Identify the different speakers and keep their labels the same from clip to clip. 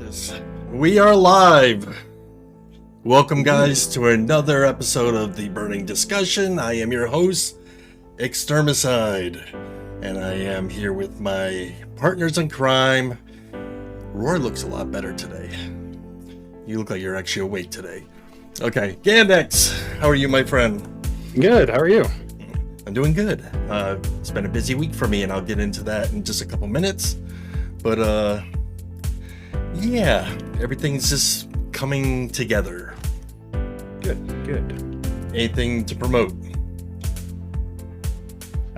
Speaker 1: Yes, we are live. Welcome, guys, to another episode of the Burning Discussion. I am your host, Extermicide, and I am here with my partners in crime. Roy looks a lot better today. You look like you're actually awake today. Okay, Ghandex, how are you, my friend?
Speaker 2: Good, how are you?
Speaker 1: I'm doing good. It's been a busy week for me, and I'll get into that in just a couple minutes. But, yeah, everything's just coming together.
Speaker 2: Good.
Speaker 1: Anything to promote?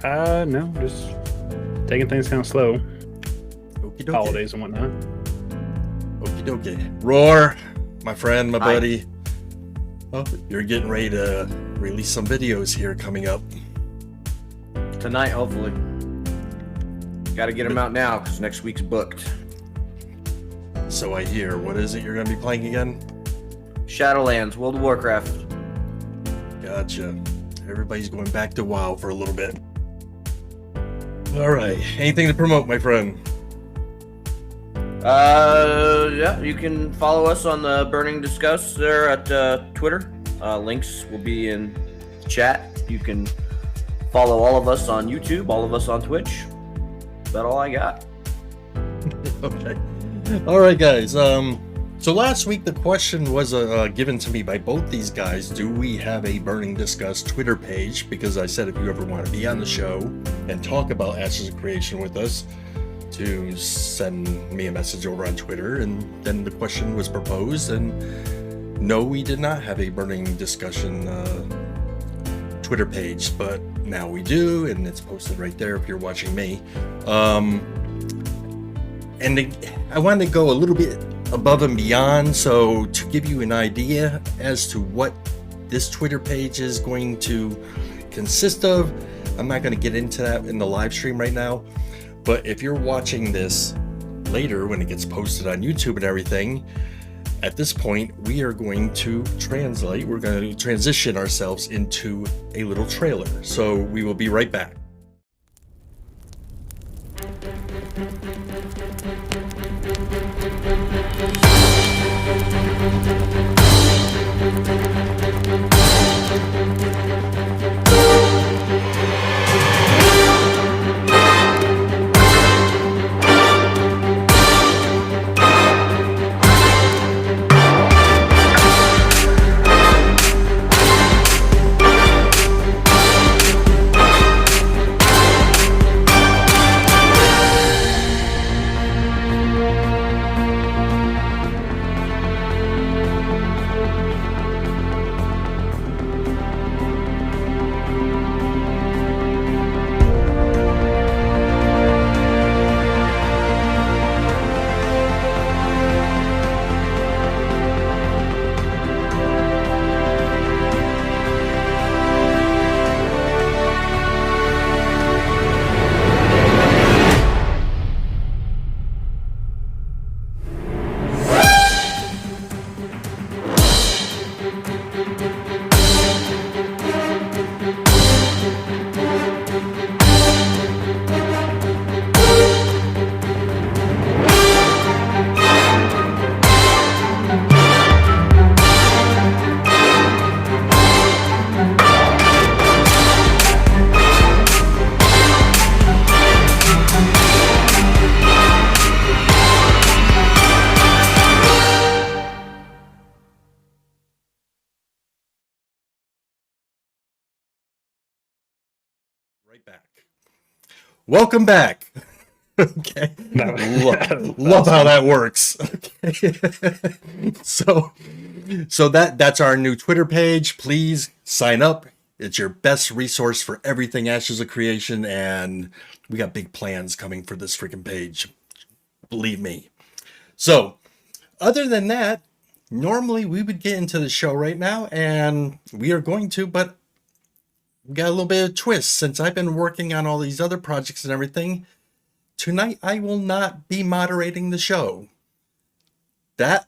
Speaker 2: No, just taking things kind of slow.
Speaker 1: Okie dokie.
Speaker 2: Holidays and whatnot.
Speaker 1: Okie dokie. Roar, my friend, my
Speaker 3: Hi.
Speaker 1: buddy. Oh, you're getting ready to release some videos here coming up.
Speaker 3: Tonight, hopefully. Got to get them out now because next week's booked.
Speaker 1: So I hear. What is it you're going to be playing again?
Speaker 3: Shadowlands, World of Warcraft.
Speaker 1: Gotcha. Everybody's going back to WoW for a little bit. All right. Anything to promote, my friend?
Speaker 3: Yeah, you can follow us on the Burning Discuss there at Twitter. Links will be in the chat. You can follow all of us on YouTube, all of us on Twitch. That's about all I got.
Speaker 1: Okay. All right, guys. So last week the question was given to me by both these guys. Do we have a Burning Discuss Twitter page? Because I said if you ever want to be on the show and talk about Ashes of Creation with us, to send me a message over on Twitter. And then the question was proposed, and no, we did not have a Burning Discussion Twitter page, but now we do, and it's posted right there if you're watching me. And I wanted to go a little bit above and beyond, so to give you an idea as to what this Twitter page is going to consist of, I'm not going to get into that in the live stream right now, but if you're watching this later when it gets posted on YouTube and everything, at this point we are going to we're going to transition ourselves into a little trailer. So we will be right back. Right back. Welcome back. Okay. Love how that works. Okay. So that's our new Twitter page. Please sign up. It's your best resource for everything Ashes of Creation, and we got big plans coming for this freaking page. Believe me. So, other than that, normally we would get into the show right now, and we are going to, but we got a little bit of a twist. Since I've been working on all these other projects and everything, tonight I will not be moderating the show. That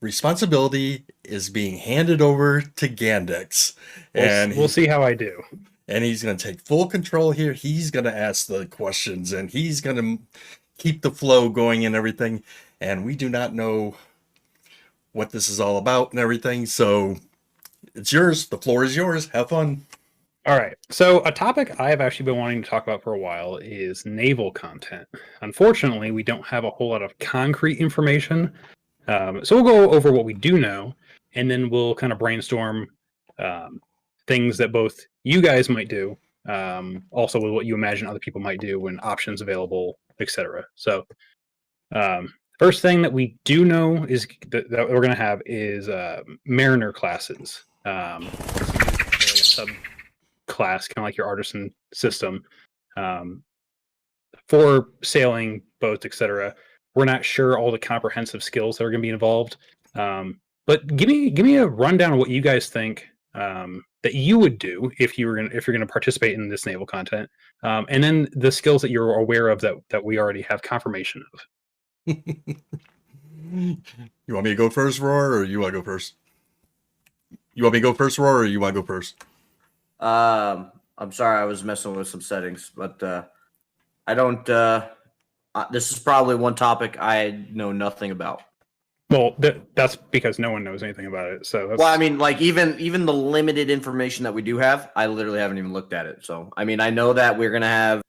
Speaker 1: responsibility is being handed over to Ghandex. And
Speaker 2: we'll see how I do.
Speaker 1: And he's going to take full control here. He's going to ask the questions, and he's going to keep the flow going and everything. And we do not know what this is all about and everything. So it's yours. The floor is yours. Have fun.
Speaker 2: All right. So a topic I've actually been wanting to talk about for a while is naval content. Unfortunately, we don't have a whole lot of concrete information. So we'll go over what we do know, and then we'll kind of brainstorm things that both you guys might do, also with what you imagine other people might do when options available, etc. So first thing that we do know is that we're going to have is mariner classes. It's like a subclass, kind of like your artisan system, for sailing boats, etc. We're not sure all the comprehensive skills that are going to be involved, but give me a rundown of what you guys think that you would do if you're going to participate in this naval content, and then the skills that you're aware of that we already have confirmation of.
Speaker 1: You want me to go first, Roar, or you want to go first? You want me to go first, Roar, or you want to go first?
Speaker 3: I'm sorry, I was messing with some settings, but I don't. This is probably one topic I know nothing about.
Speaker 2: Well, that's because no one knows anything about it. So that's...
Speaker 3: Well, I mean, like even the limited information that we do have, I literally haven't even looked at it. So I mean, I know that we're gonna have.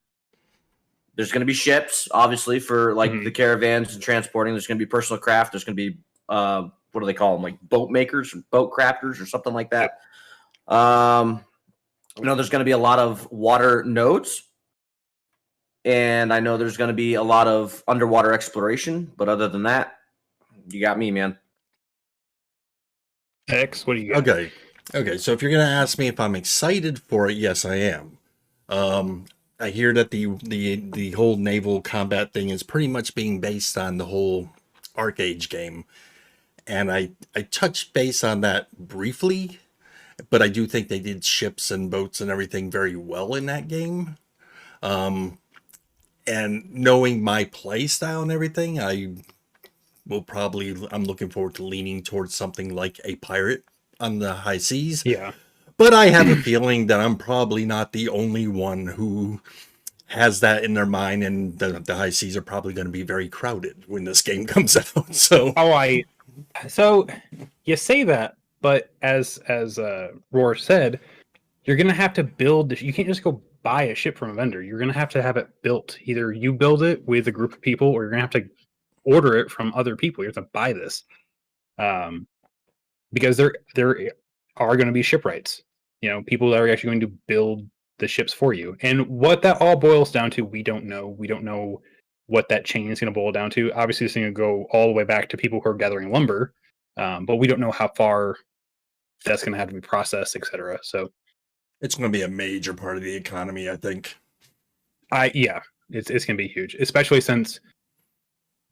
Speaker 3: There's gonna be ships, obviously, for like the caravans and transporting. There's gonna be personal craft. There's gonna be what do they call them? Like boat makers, or boat crafters, or something like that. You know, there's going to be a lot of water nodes, and I know there's going to be a lot of underwater exploration. But other than that, you got me, man.
Speaker 2: X, what do you got?
Speaker 1: Okay. So if you're going to ask me if I'm excited for it, yes, I am. I hear that the whole naval combat thing is pretty much being based on the whole Arcade game, and I touched base on that briefly. But I do think they did ships and boats and everything very well in that game. And knowing my play style and everything, I'm looking forward to leaning towards something like a pirate on the high seas.
Speaker 2: Yeah.
Speaker 1: But I have a feeling that I'm probably not the only one who has that in their mind, and the high seas are probably going to be very crowded when this game comes out. So
Speaker 2: you say that, but as Roar said, you're going to have to build. You can't just go buy a ship from a vendor. You're going to have it built. Either you build it with a group of people, or you're going to have to order it from other people. You have to buy this, because there are going to be shipwrights. You know, people that are actually going to build the ships for you. And what that all boils down to, we don't know. We don't know what that chain is going to boil down to. Obviously, it's going to go all the way back to people who are gathering lumber, but we don't know how far that's going to have to be processed, etc. So
Speaker 1: it's going to be a major part of the economy, I think.
Speaker 2: It's going to be huge, especially since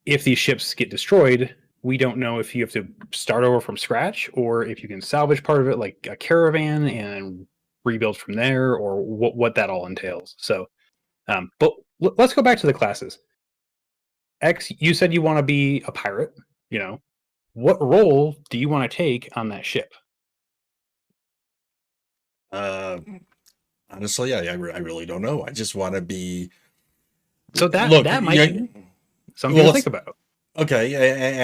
Speaker 2: if these ships get destroyed, we don't know if you have to start over from scratch or if you can salvage part of it, like a caravan, and rebuild from there, or what that all entails. So, but let's go back to the classes. X, you said you want to be a pirate. You know, what role do you want to take on that ship?
Speaker 1: Honestly, I really don't know. I just want to be.
Speaker 2: So that might be something to think about.
Speaker 1: Okay,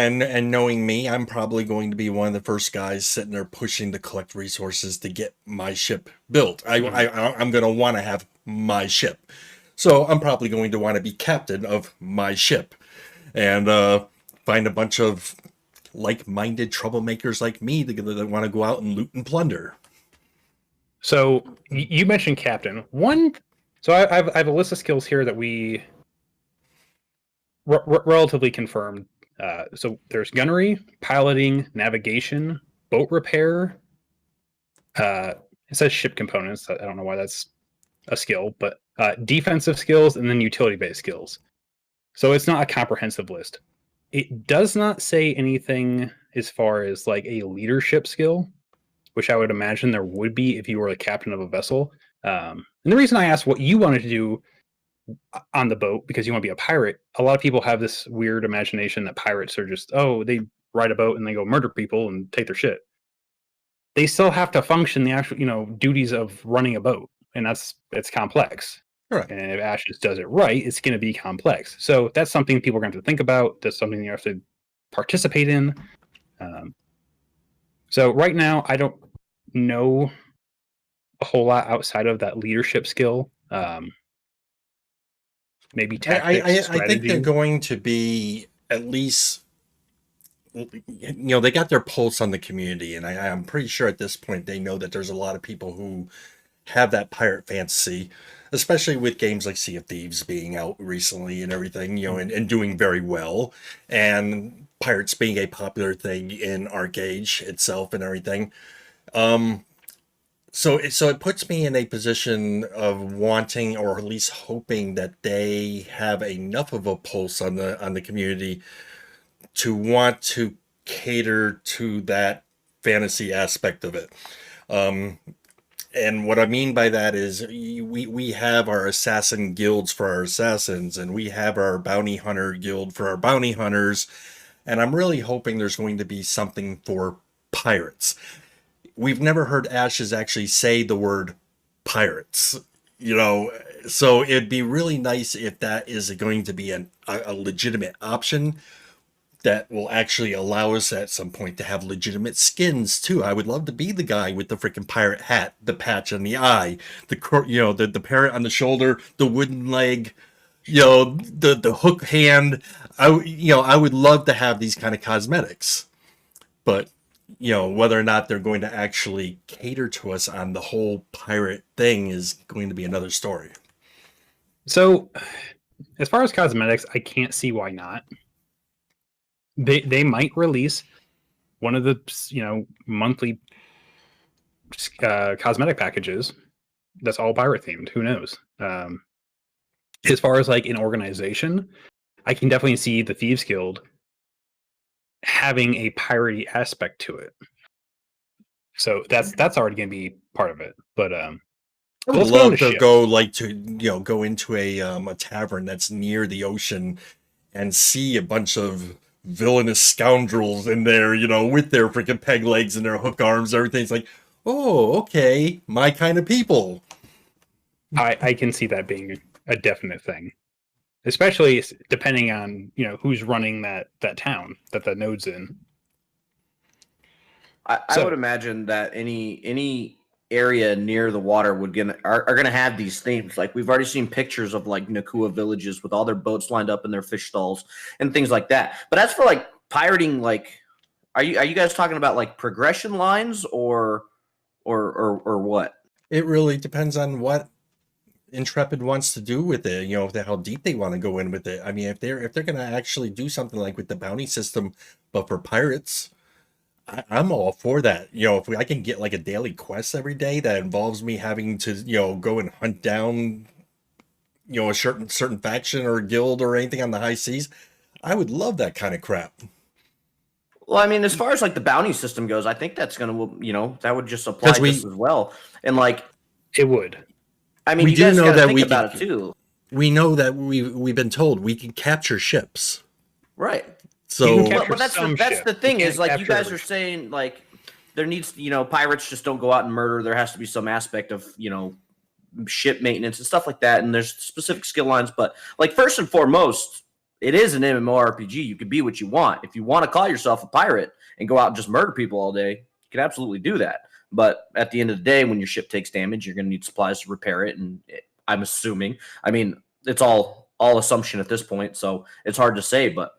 Speaker 1: and knowing me, I'm probably going to be one of the first guys sitting there pushing to collect resources to get my ship built. I'm going to want to have my ship, so I'm probably going to want to be captain of my ship, and find a bunch of like-minded troublemakers like me that want to go out and loot and plunder.
Speaker 2: So you mentioned captain. So I have a list of skills here that we relatively confirmed. So there's gunnery, piloting, navigation, boat repair. It says ship components. I don't know why that's a skill, but defensive skills and then utility-based skills. So it's not a comprehensive list. It does not say anything as far as like a leadership skill, which I would imagine there would be if you were a captain of a vessel. And the reason I asked what you wanted to do on the boat, because you want to be a pirate, a lot of people have this weird imagination that pirates are just, they ride a boat and they go murder people and take their shit. They still have to function the actual, duties of running a boat, and it's complex.
Speaker 1: Right.
Speaker 2: And if Ashes does it right, it's going to be complex. So that's something people are going to have to think about. That's something you have to participate in. So right now, I don't know a whole lot outside of that leadership skill. Maybe tactics,
Speaker 1: I think they're
Speaker 2: strategy.
Speaker 1: going to be at least, they got their pulse on the community, and I'm pretty sure at this point they know that there's a lot of people who have that pirate fantasy, especially with games like Sea of Thieves being out recently and everything, and doing very well, and pirates being a popular thing in ArcAge itself and everything. So it puts me in a position of wanting, or at least hoping, that they have enough of a pulse on the community to want to cater to that fantasy aspect of it. And what I mean by that is we have our assassin guilds for our assassins, and we have our bounty hunter guild for our bounty hunters, and I'm really hoping there's going to be something for pirates. We've never heard Ashes actually say the word pirates, so it'd be really nice if that is going to be a legitimate option that will actually allow us at some point to have legitimate skins too. I would love to be the guy with the freaking pirate hat, the patch on the eye, the parrot on the shoulder, the wooden leg, the hook hand. I would love to have these kind of cosmetics, but whether or not they're going to actually cater to us on the whole pirate thing is going to be another story.
Speaker 2: So, as far as cosmetics, I can't see why not. They might release one of the monthly cosmetic packages that's all pirate themed. Who knows? As far as like an organization, I can definitely see the Thieves Guild having a piratey aspect to it. So that's already going to be part of it. But
Speaker 1: I would love to go into a tavern that's near the ocean and see a bunch of villainous scoundrels in there, with their freaking peg legs and their hook arms, everything's like, oh, okay, my kind of people.
Speaker 2: I can see that being a definite thing, especially depending on who's running that town that node's in.
Speaker 3: I would imagine that any area near the water are going to have these themes. Like we've already seen pictures of like Nakua villages with all their boats lined up in their fish stalls and things like that. But as for like pirating, like are you guys talking about like progression lines or what?
Speaker 1: It really depends on what Intrepid wants to do with it, how deep they want to go in with it. I mean, if they're going to actually do something like with the bounty system but for pirates, I'm all for that. If I can get like a daily quest every day that involves me having to, go and hunt down, a certain faction or guild or anything on the high seas, I would love that kind of crap.
Speaker 3: Well, I mean, as far as like the bounty system goes, I think that's going to, that would just apply just as well. And like,
Speaker 2: it would.
Speaker 3: I mean, you guys got to think about it too.
Speaker 1: We know that we've been told we can capture ships,
Speaker 3: right?
Speaker 1: So,
Speaker 3: but that's the thing is like you guys are saying like there needs pirates just don't go out and murder. There has to be some aspect of ship maintenance and stuff like that. And there's specific skill lines, but like first and foremost, it is an MMORPG. You can be what you want. If you want to call yourself a pirate and go out and just murder people all day, you can absolutely do that. But at the end of the day, when your ship takes damage, you're going to need supplies to repair it. And I'm assuming, I mean, it's all assumption at this point, so it's hard to say. But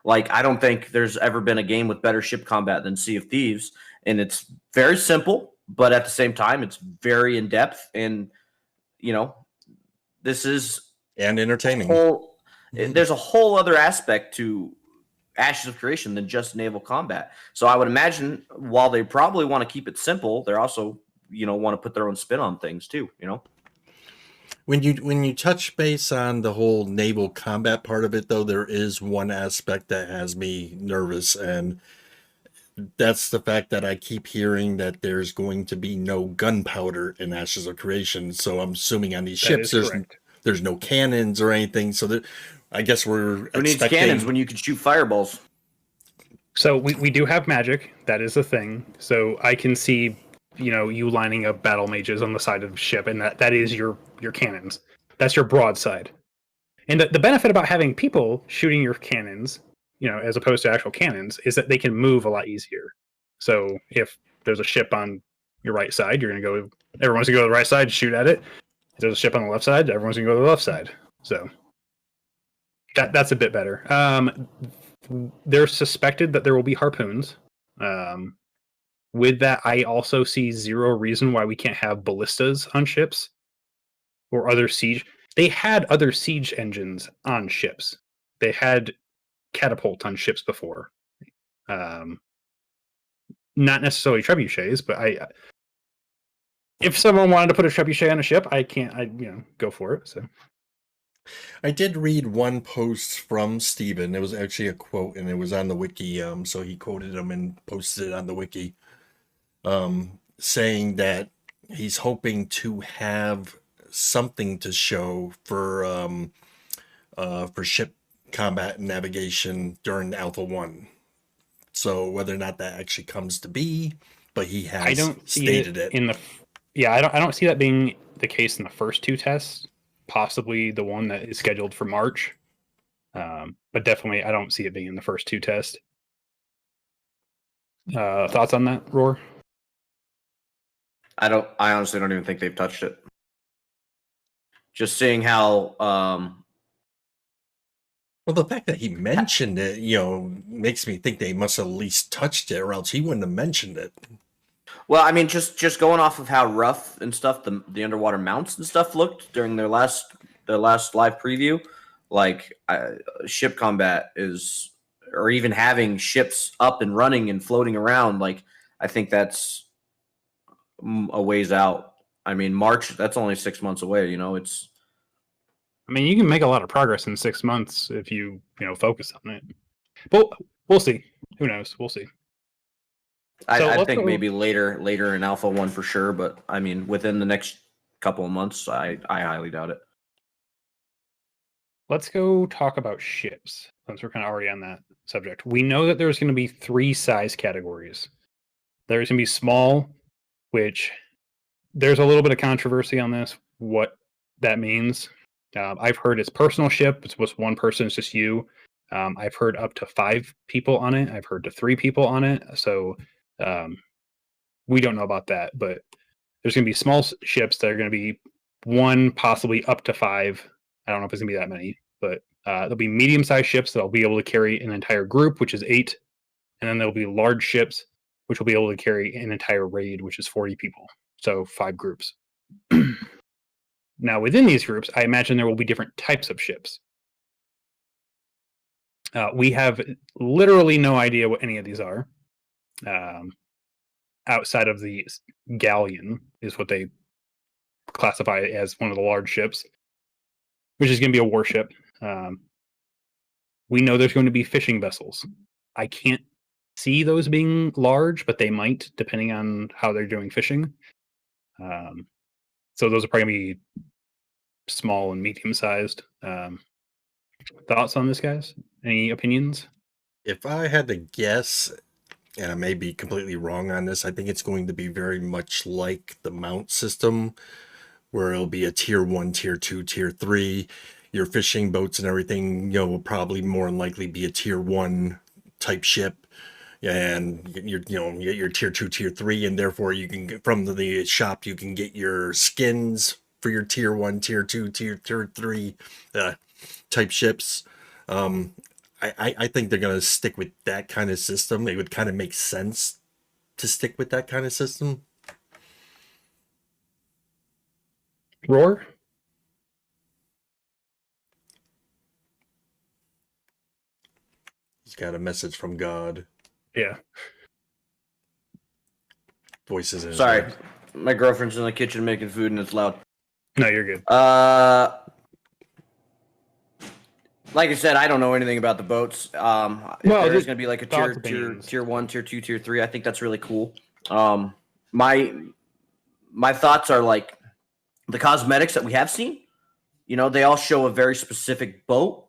Speaker 3: like, I don't think there's ever been a game with better ship combat than Sea of Thieves, and it's very simple, but at the same time, it's very in depth. And this is
Speaker 1: entertaining.
Speaker 3: There's a whole other aspect to Ashes of Creation than just naval combat. So I would imagine while they probably want to keep it simple, they're also, want to put their own spin on things too,
Speaker 1: When you touch base on the whole naval combat part of it, though, there is one aspect that has me nervous, and that's the fact that I keep hearing that there's going to be no gunpowder in Ashes of Creation. So I'm assuming on these ships there's no cannons or anything. So that I guess
Speaker 3: who needs cannons when you can shoot fireballs?
Speaker 2: So we do have magic. That is a thing. So I can see, you lining up battle mages on the side of the ship, and that is your cannons. That's your broadside. And the benefit about having people shooting your cannons, as opposed to actual cannons, is that they can move a lot easier. So if there's a ship on your right side, everyone's going to go to the right side to shoot at it. If there's a ship on the left side, everyone's going to go to the left side. So that's a bit better. They're suspected that there will be harpoons. With that, I also see zero reason why we can't have ballistas on ships or other siege. They had other siege engines on ships. They had catapult on ships before. Not necessarily trebuchets, but if someone wanted to put a trebuchet on a ship, I'd go for it. So
Speaker 1: I did read one post from Steven. It was actually a quote, and it was on the wiki. So he quoted him and posted it on the wiki, saying that he's hoping to have something to show for ship combat and navigation during Alpha 1. So whether or not that actually comes to be, but he has
Speaker 2: I don't see
Speaker 1: stated it.
Speaker 2: I don't see that being the case in the first 2 tests. Possibly the one that is scheduled for March, but definitely I don't see it being in the first 2 tests. Thoughts on that, Roar?
Speaker 3: I honestly don't even think they've touched it. Just seeing how
Speaker 1: Well, the fact that he mentioned it, makes me think they must have at least touched it, or else he wouldn't have mentioned it.
Speaker 3: well, I mean, just going off of how rough and stuff the underwater mounts and stuff looked during their last live preview, like ship combat is, or even having ships up and running and floating around, like I think that's a ways out. I mean, March, that's only 6 months away. It's.
Speaker 2: I mean, you can make a lot of progress in 6 months if you focus on it. But we'll see. Who knows? We'll see.
Speaker 3: I think maybe later in Alpha 1 for sure, but I mean, within the next couple of months, I highly doubt it.
Speaker 2: Let's go talk about ships, since we're kind of already on that subject. We know that there's going to be 3 size categories. There's going to be small, which there's a little bit of controversy on this, what that means. I've heard it's personal ship. It's just one person. It's just you. I've heard up to 5 people on it. I've heard to 3 people on it. So we don't know about that. But there's going to be small ships that are going to be 1, possibly up to 5. I don't know if it's going to be that many. But there'll be medium-sized ships that'll be able to carry an entire group, which is 8. And then there'll be large ships, which will be able to carry an entire raid, which is 40 people. So 5 groups. Now, within these groups, I imagine there will be different types of ships. We have literally no idea what any of these are. Outside of the galleon is what they classify as one of the large ships, which is going to be a warship. We know there's going to be fishing vessels. I can't see those being large, but they might, depending on how they're doing fishing. So those are probably going to be small and medium-sized. Thoughts on this, guys? Any opinions?
Speaker 1: If I had to guess, and I may be completely wrong on this, I think it's going to be very much like the mount system, where it'll be a tier 1, tier 2, tier 3. Your fishing boats and everything, will probably more than likely be a tier 1 type ship. And you get your tier 2, tier 3, and therefore you can get from the shop, you can get your skins for your tier 1, tier 2, tier 3 type ships. I think they're going to stick with that kind of system. It would kind of make sense to stick with that kind of system.
Speaker 2: Roar?
Speaker 1: He's got a message from God.
Speaker 2: Yeah.
Speaker 1: Voices in his
Speaker 3: Sorry,
Speaker 1: head.
Speaker 3: my girlfriend's in the kitchen making food and it's loud.
Speaker 2: No, you're good.
Speaker 3: Like I said, I don't know anything about the boats. If
Speaker 2: Well,
Speaker 3: there's
Speaker 2: just
Speaker 3: going to be like a
Speaker 2: thoughts,
Speaker 3: tier
Speaker 2: opinions.
Speaker 3: 1, tier 2, tier 3. I think that's really cool. My thoughts are like the cosmetics that we have seen. They all show a very specific boat,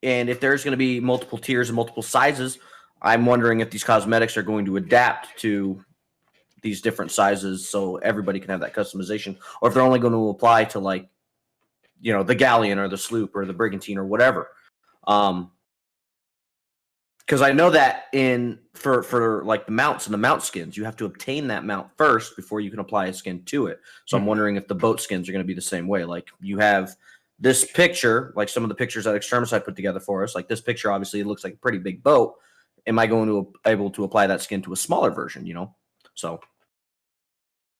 Speaker 3: and if there's going to be multiple tiers and multiple sizes, I'm wondering if these cosmetics are going to adapt to these different sizes so everybody can have that customization, or if they're only going to apply to like the galleon or the sloop or the brigantine or whatever. Because I know that for like the mounts and the mount skins, you have to obtain that mount first before you can apply a skin to it. So I'm wondering if the boat skins are going to be the same way. Like you have this picture, like some of the pictures that Extermicide put together for us. Like this picture, obviously, it looks like a pretty big boat. Am I going to able to apply that skin to a smaller version? So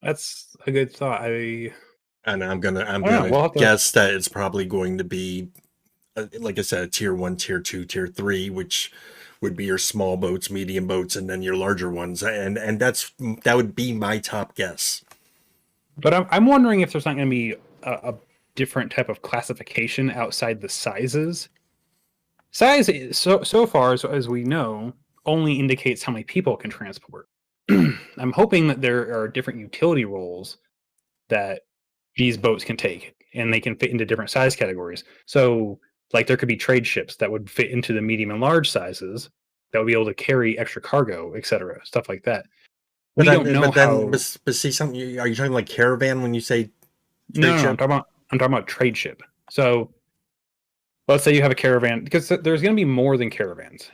Speaker 2: That's a good thought.
Speaker 1: And I'm gonna
Speaker 2: we'll have to-
Speaker 1: guess that it's probably going to be, like I said, tier 1, tier 2, tier 3, which would be your small boats, medium boats, and then your larger ones. And that would be my top guess.
Speaker 2: But I'm wondering if there's not going to be a different type of classification outside the sizes. Size, so far as we know, only indicates how many people it can transport. I'm hoping that there are different utility roles that these boats can take, and they can fit into different size categories. So, like, there could be trade ships that would fit into the medium and large sizes that would be able to carry extra cargo, etc., stuff like that. We don't know how.
Speaker 1: But see, something. Are you talking like caravan when you say trade
Speaker 2: No,
Speaker 1: ship?
Speaker 2: I'm talking about trade ship. So, let's say you have a caravan, because there's going to be more than caravans,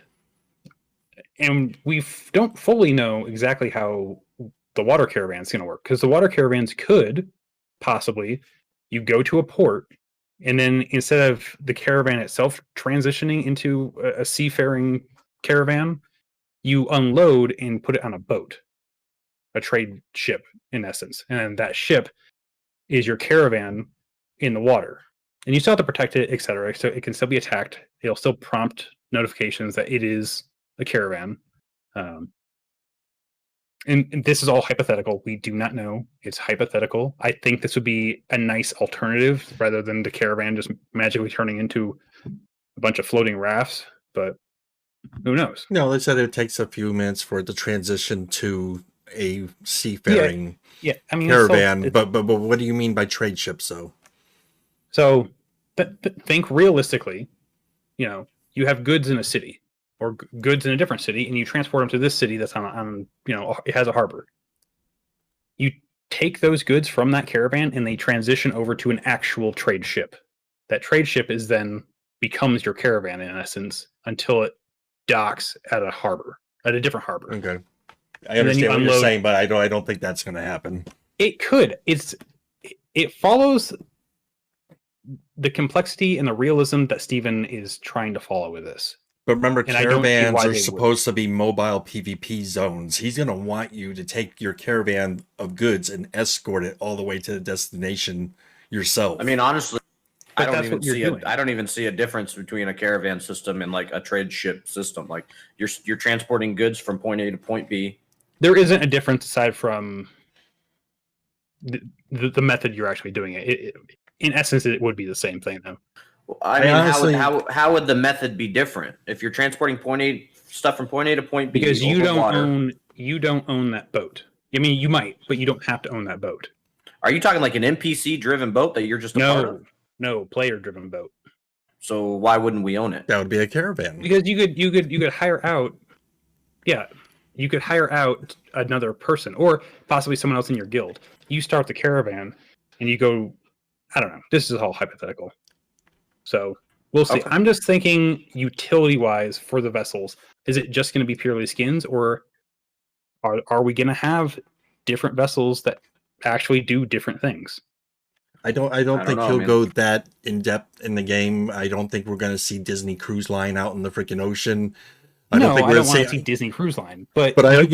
Speaker 2: and we don't fully know exactly how the water caravan is going to work. Because the water caravans could possibly, you go to a port, and then instead of the caravan itself transitioning into a seafaring caravan, you unload and put it on a boat, a trade ship in essence, and that ship is your caravan in the water, and you still have to protect it, etc. So it can still be attacked. It'll still prompt notifications that it is a caravan. And this is all hypothetical. We do not know. It's hypothetical. I think this would be a nice alternative rather than the caravan just magically turning into a bunch of floating rafts. But who knows?
Speaker 1: No, they said it takes a few minutes for it to transition to a seafaring
Speaker 2: Yeah, I mean,
Speaker 1: caravan. But what do you mean by trade ships, though?
Speaker 2: So think realistically. You have goods in a city, or goods in a different city, and you transport them to this city that's on it has a harbor. You take those goods from that caravan and they transition over to an actual trade ship. That trade ship is then becomes your caravan in essence until it docks at a different harbor.
Speaker 1: Okay, I understand what you're saying, but I don't think that's going to happen.
Speaker 2: It could. It follows the complexity and the realism that Steven is trying to follow with this.
Speaker 1: But remember,
Speaker 2: And I don't see
Speaker 1: caravans
Speaker 2: why
Speaker 1: are
Speaker 2: they
Speaker 1: supposed to be mobile PvP zones. He's going to want you to take your caravan of goods and escort it all the way to the destination yourself.
Speaker 3: I mean, honestly,
Speaker 2: But
Speaker 3: I
Speaker 2: that's what you're doing.
Speaker 3: I don't even see a difference between a caravan system and like a trade ship system. Like you're transporting goods from point A to point B.
Speaker 2: There isn't a difference aside from the method you're actually doing it. In essence, it would be the same thing, though.
Speaker 3: I mean,
Speaker 1: honestly,
Speaker 3: how would the method be different if you're transporting stuff from point A to point B?
Speaker 2: Because you
Speaker 3: over
Speaker 2: don't own that boat. I mean, you might, but you don't have to own that boat.
Speaker 3: Are you talking like an NPC driven boat that you're just a part of?
Speaker 2: No, player driven boat.
Speaker 3: So why wouldn't we own it?
Speaker 1: that would be a caravan.
Speaker 2: Because you could hire out. Yeah, you could hire out another person or possibly someone else in your guild. You start the caravan and you go. I don't know. This is all hypothetical. So we'll see.
Speaker 3: Okay.
Speaker 2: I'm just thinking utility wise for the vessels. Is it just going to be purely skins, or are we going to have different vessels that actually do different things?
Speaker 1: I don't think
Speaker 3: know,
Speaker 1: he'll
Speaker 3: man.
Speaker 1: go that in depth in the game. I don't think we're going to see Disney Cruise Line out in the freaking ocean.
Speaker 2: I don't want to see Disney Cruise Line, but
Speaker 1: I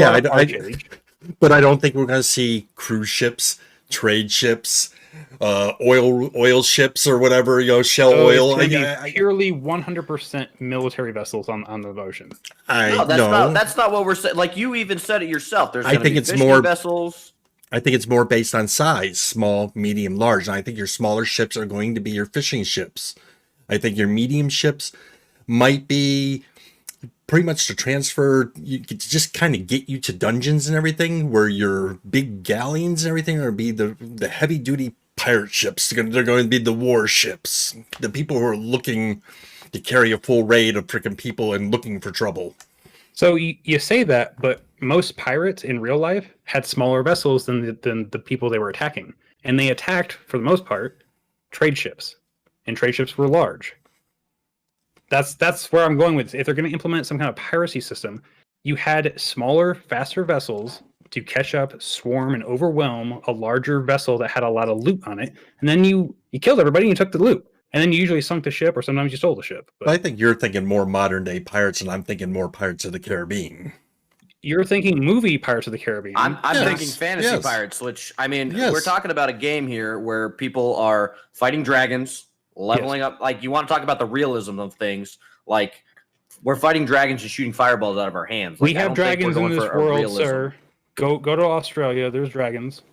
Speaker 1: don't think we're going to see cruise ships, trade ships, oil ships or whatever, Shell Oil.
Speaker 2: Purely 100% military vessels on the ocean.
Speaker 3: That's not what we're saying. Like you even said it yourself. There's
Speaker 1: I think it's
Speaker 3: fishing
Speaker 1: more
Speaker 3: vessels.
Speaker 1: I think it's more based on size, small, medium, large. And I think your smaller ships are going to be your fishing ships. I think your medium ships might be pretty much to transfer, you just kind of get you to dungeons and everything, where your big galleons and everything are be the heavy duty pirate ships. They're going to be the warships, the people who are looking to carry a full raid of freaking people and looking for trouble.
Speaker 2: So you say that, but most pirates in real life had smaller vessels than the people they were attacking, and they attacked for the most part trade ships. and trade ships were large. That's where I'm going with this. If they're going to implement some kind of piracy system, you had smaller, faster vessels to catch up, swarm, and overwhelm a larger vessel that had a lot of loot on it, and then you killed everybody and you took the loot. And then you usually sunk the ship, or sometimes you stole the ship. But
Speaker 1: I think you're thinking more modern day pirates, and I'm thinking more Pirates of the Caribbean.
Speaker 2: you're thinking movie Pirates of the Caribbean.
Speaker 3: I'm
Speaker 1: Yes,
Speaker 3: thinking fantasy
Speaker 1: yes.
Speaker 3: pirates, which I mean,
Speaker 1: Yes.
Speaker 3: we're talking about a game here where people are fighting dragons, leveling up. Like, you want to talk about the realism of things. Like, we're fighting dragons and shooting fireballs out of our hands.
Speaker 2: We
Speaker 3: Like, I
Speaker 2: have
Speaker 3: don't think we're
Speaker 2: dragons in
Speaker 3: going
Speaker 2: this
Speaker 3: for a
Speaker 2: world,
Speaker 3: realism.
Speaker 2: sir. Go to Australia. There's dragons.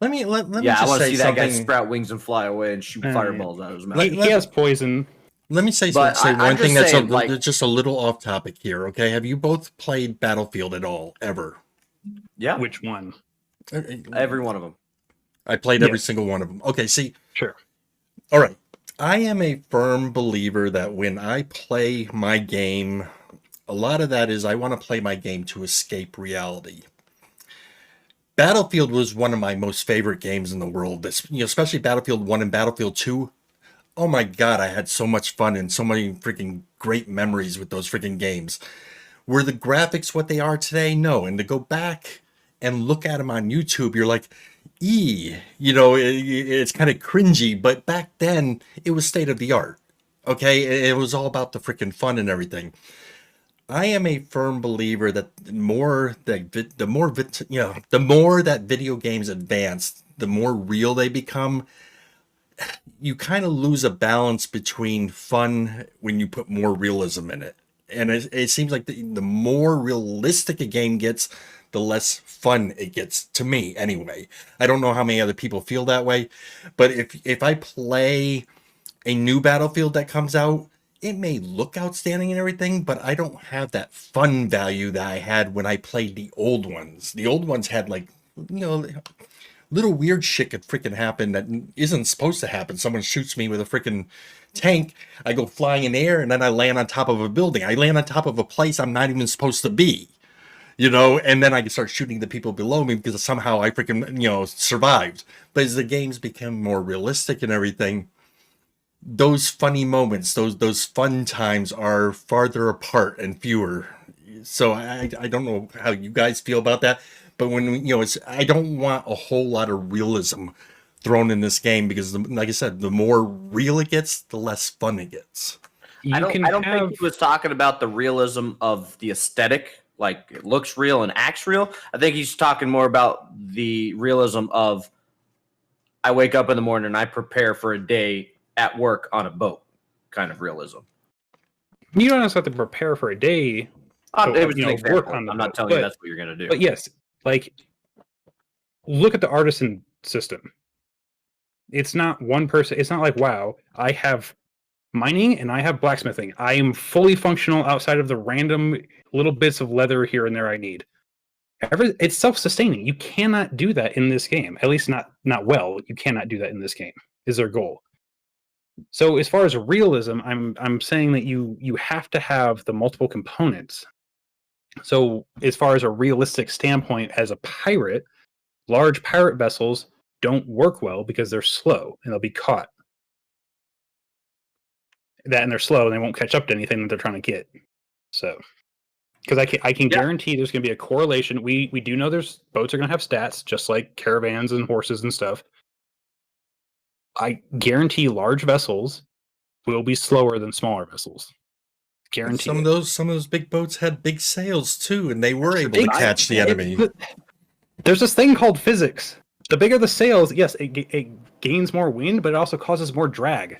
Speaker 1: Let me
Speaker 3: Yeah, I
Speaker 1: just
Speaker 3: want to
Speaker 1: say
Speaker 3: see that guy
Speaker 1: something.
Speaker 3: sprout wings and fly away and shoot
Speaker 2: Yeah.
Speaker 3: fireballs out of his mouth.
Speaker 1: Like,
Speaker 2: He has poison.
Speaker 1: Let me say
Speaker 3: But
Speaker 1: say
Speaker 3: I'm
Speaker 1: one thing
Speaker 3: just
Speaker 1: that's
Speaker 3: saying, like-
Speaker 1: just a little off topic here. Okay, have you both played Battlefield at all ever?
Speaker 3: Yeah,
Speaker 2: Which one?
Speaker 3: every one of them.
Speaker 1: I played every
Speaker 2: Yes.
Speaker 1: single one of them. Okay, see,
Speaker 2: Sure.
Speaker 1: all right. I am a firm believer that when I play my game, a lot of that is I want to play my game to escape reality. Battlefield was one of my most favorite games in the world. This, especially Battlefield 1 and Battlefield 2. Oh my God, I had so much fun and so many freaking great memories with those freaking games. Were the graphics what they are today? No. And to go back and look at them on YouTube, you're like, it's kind of cringy. But back then, it was state of the art. Okay, it was all about the freaking fun and everything. I am a firm believer that the more that video games advance, the more real they become. You kind of lose a balance between fun when you put more realism in it. And it seems like the more realistic a game gets, the less fun it gets, to me anyway. I don't know how many other people feel that way, but if I play a new Battlefield that comes out, it may look outstanding and everything, but I don't have that fun value that I had when I played the old ones. The old ones had, like, little weird shit could freaking happen that isn't supposed to happen. Someone shoots me with a freaking tank. I go flying in the air and then I land on top of a building. I land on top of a place I'm not even supposed to be, and then I can start shooting the people below me because somehow I freaking, survived. But as the games become more realistic and everything, those funny moments, those fun times are farther apart and fewer. So I don't know how you guys feel about that. But when I don't want a whole lot of realism thrown in this game because, like I said, the more real it gets, the less fun it gets.
Speaker 3: I don't think he was talking about the realism of the aesthetic, like it looks real and acts real. I think he's talking more about the realism of I wake up in the morning and I prepare for a day at work on a boat, kind of realism.
Speaker 2: You don't necessarily have to prepare for a day.
Speaker 3: It was an example.
Speaker 2: Work on the
Speaker 3: I'm not
Speaker 2: boat,
Speaker 3: telling you that's what you're going to do.
Speaker 2: But yes, like, look at the artisan system. It's not one person. It's not like, wow, I have mining and I have blacksmithing. I am fully functional outside of the random little bits of leather here and there I need. It's self-sustaining. You cannot do that in this game. At least not well. You cannot do that in this game, is their goal. So as far as realism, I'm saying that you have to have the multiple components. So as far as a realistic standpoint, as a pirate, large pirate vessels don't work well because they're slow and they'll be caught. And they're slow and they won't catch up to anything that they're trying to get. So, because I can guarantee there's going to be a correlation. We do know there's boats are going to have stats just like caravans and horses and stuff. I guarantee large vessels will be slower than smaller vessels. Guarantee.
Speaker 1: Some of those big boats had big sails too, and they were able to catch the enemy.
Speaker 2: There's this thing called physics. The bigger the sails, yes, it gains more wind, but it also causes more drag.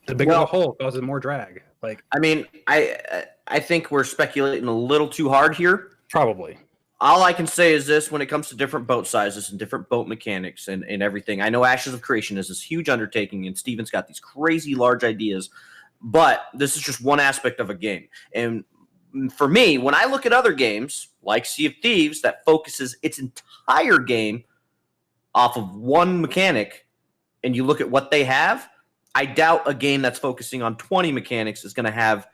Speaker 2: The bigger the hull causes more drag. Like,
Speaker 3: I mean, I think we're speculating a little too hard here.
Speaker 2: Probably.
Speaker 3: All I can say is this: when it comes to different boat sizes and different boat mechanics and everything, I know Ashes of Creation is this huge undertaking, and Steven's got these crazy large ideas, but this is just one aspect of a game. And for me, when I look at other games like Sea of Thieves that focuses its entire game off of one mechanic, and you look at what they have, I doubt a game that's focusing on 20 mechanics is going to have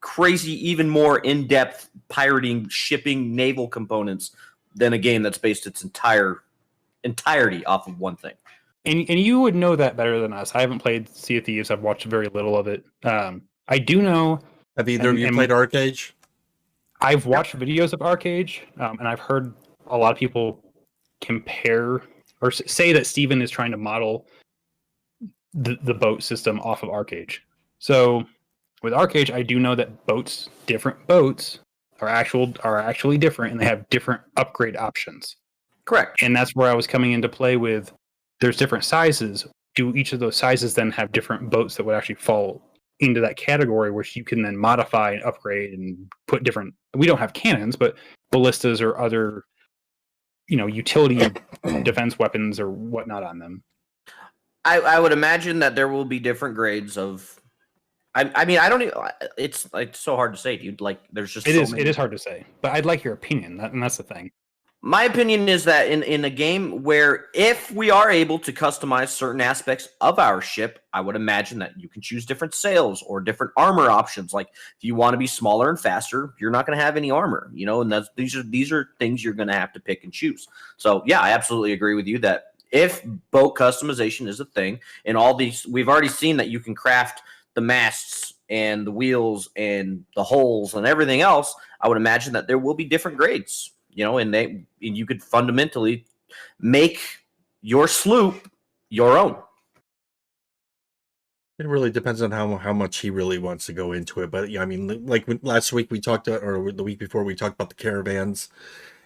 Speaker 3: crazy, even more in-depth pirating, shipping, naval components than a game that's based its entirety off of one thing.
Speaker 2: and you would know that better than us. I haven't played Sea of Thieves. I've watched very little of it. I do know.
Speaker 1: Have either of you played Arcade?
Speaker 2: I've watched videos of Arcade, and I've heard a lot of people compare or say that Steven is trying to model the boat system off of Arcade. So with Arcade, I do know that different boats are actually different, and they have different upgrade options.
Speaker 3: Correct.
Speaker 2: And that's where I was coming into play with. There's different sizes. Do each of those sizes then have different boats that would actually fall into that category, which you can then modify and upgrade and put different? We don't have cannons, but ballistas or other, utility defense weapons or whatnot on them.
Speaker 3: I would imagine that there will be different grades of. I mean, I don't even. It's like so hard to say, dude. Like, there's just
Speaker 2: it is hard to say, but I'd like your opinion, and that's the thing.
Speaker 3: My opinion is that in a game where if we are able to customize certain aspects of our ship, I would imagine that you can choose different sails or different armor options. Like, if you want to be smaller and faster, you're not going to have any armor, and these are things you're going to have to pick and choose. So yeah, I absolutely agree with you that if boat customization is a thing, and all these, we've already seen that you can craft the masts and the wheels and the holes and everything else, I would imagine that there will be different grades. And you could fundamentally make your sloop your own.
Speaker 1: It really depends on how much he really wants to go into it. But yeah, I mean, like last week we talked about, or the week before we talked about the caravans,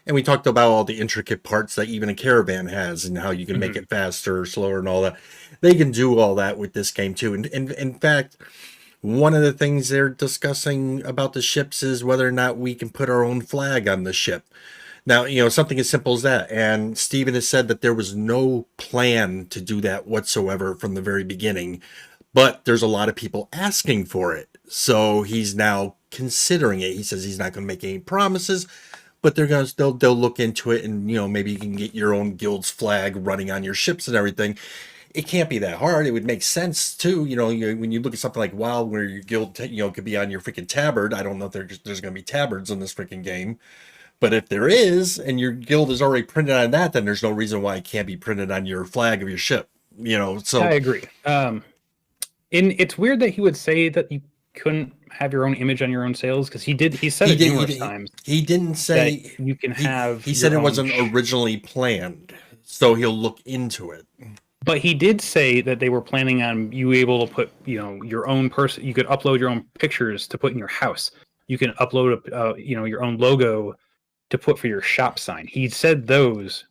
Speaker 1: and we talked about all the intricate parts that even a caravan has and how you can make it faster or slower and all that. They can do all that with this game too. And in fact, one of the things they're discussing about the ships is whether or not we can put our own flag on the ship. Now, something as simple as that. And Steven has said that there was no plan to do that whatsoever from the very beginning. But there's a lot of people asking for it. So he's now considering it. He says he's not going to make any promises, but they'll look into it, and maybe you can get your own guild's flag running on your ships and everything. It can't be that hard. It would make sense too. When you look at something like WoW, where your guild could be on your freaking tabard. I don't know if there's going to be tabards in this freaking game. But if there is, and your guild is already printed on that, then there's no reason why it can't be printed on your flag of your ship. So
Speaker 2: I agree. And it's weird that he would say that you couldn't have your own image on your own sails, because he said it numerous times.
Speaker 1: He didn't say
Speaker 2: you can have.
Speaker 1: He said it wasn't originally planned, so he'll look into it.
Speaker 2: But he did say that they were planning on you able to put, your own person. You could upload your own pictures to put in your house. You can upload, your own logo to put for your shop sign. He said those.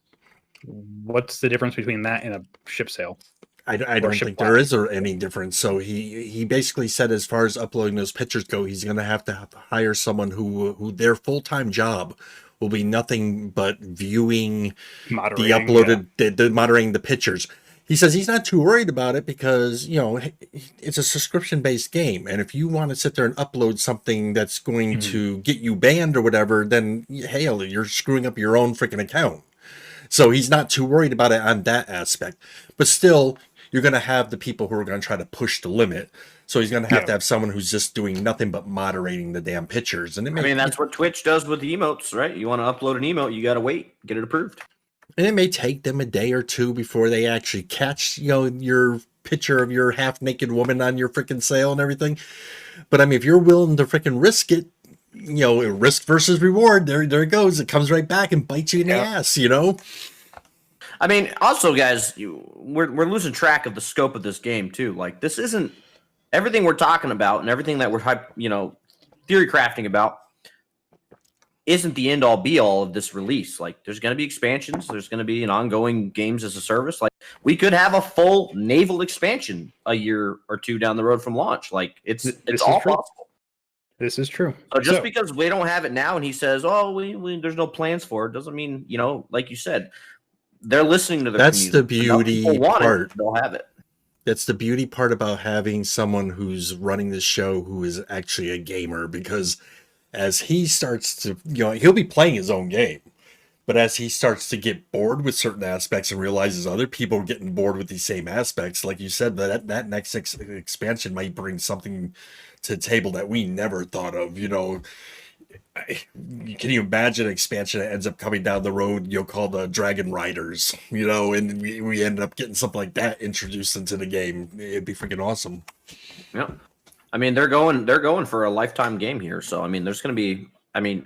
Speaker 2: What's the difference between that and a ship sail?
Speaker 1: I don't think there is any difference. So he basically said, as far as uploading those pictures go, he's going to have to hire someone who their full-time job will be nothing but viewing moderating the pictures. He says he's not too worried about it because, it's a subscription-based game. And if you want to sit there and upload something that's going to get you banned or whatever, then, hell, you're screwing up your own freaking account. So he's not too worried about it on that aspect. But still, you're going to have the people who are going to try to push the limit. So he's going to have someone who's just doing nothing but moderating the damn pictures. And
Speaker 3: that's what Twitch does with emotes, right? You want to upload an emote, you got to wait, get it approved.
Speaker 1: And it may take them a day or two before they actually catch, your picture of your half-naked woman on your freaking sail and everything. But I mean, if you're willing to freaking risk it, risk versus reward, there it goes. It comes right back and bites you in the ass,
Speaker 3: I mean, also, guys, we're losing track of the scope of this game too. Like, this isn't everything we're talking about, and everything that we're theory crafting about isn't the end all be all of this release. Like, there's going to be expansions. There's going to be an ongoing games as a service. Like, we could have a full naval expansion a year or two down the road from launch. Like, it's all possible.
Speaker 2: This is true.
Speaker 3: So just because we don't have it now, and he says, "Oh, we there's no plans for it," doesn't mean, like you said, they're listening to the.
Speaker 1: That's the beauty part.
Speaker 3: They'll have it.
Speaker 1: That's the beauty part about having someone who's running the show who is actually a gamer, because as he starts to, he'll be playing his own game, but as he starts to get bored with certain aspects and realizes other people are getting bored with these same aspects, like you said, that next expansion might bring something to the table that we never thought of. Can you imagine an expansion that ends up coming down the road, called the Dragon Riders, and we ended up getting something like that introduced into the game. It'd be freaking awesome.
Speaker 3: Yeah. I mean, they're going for a lifetime game here. So, I mean, there's going to be,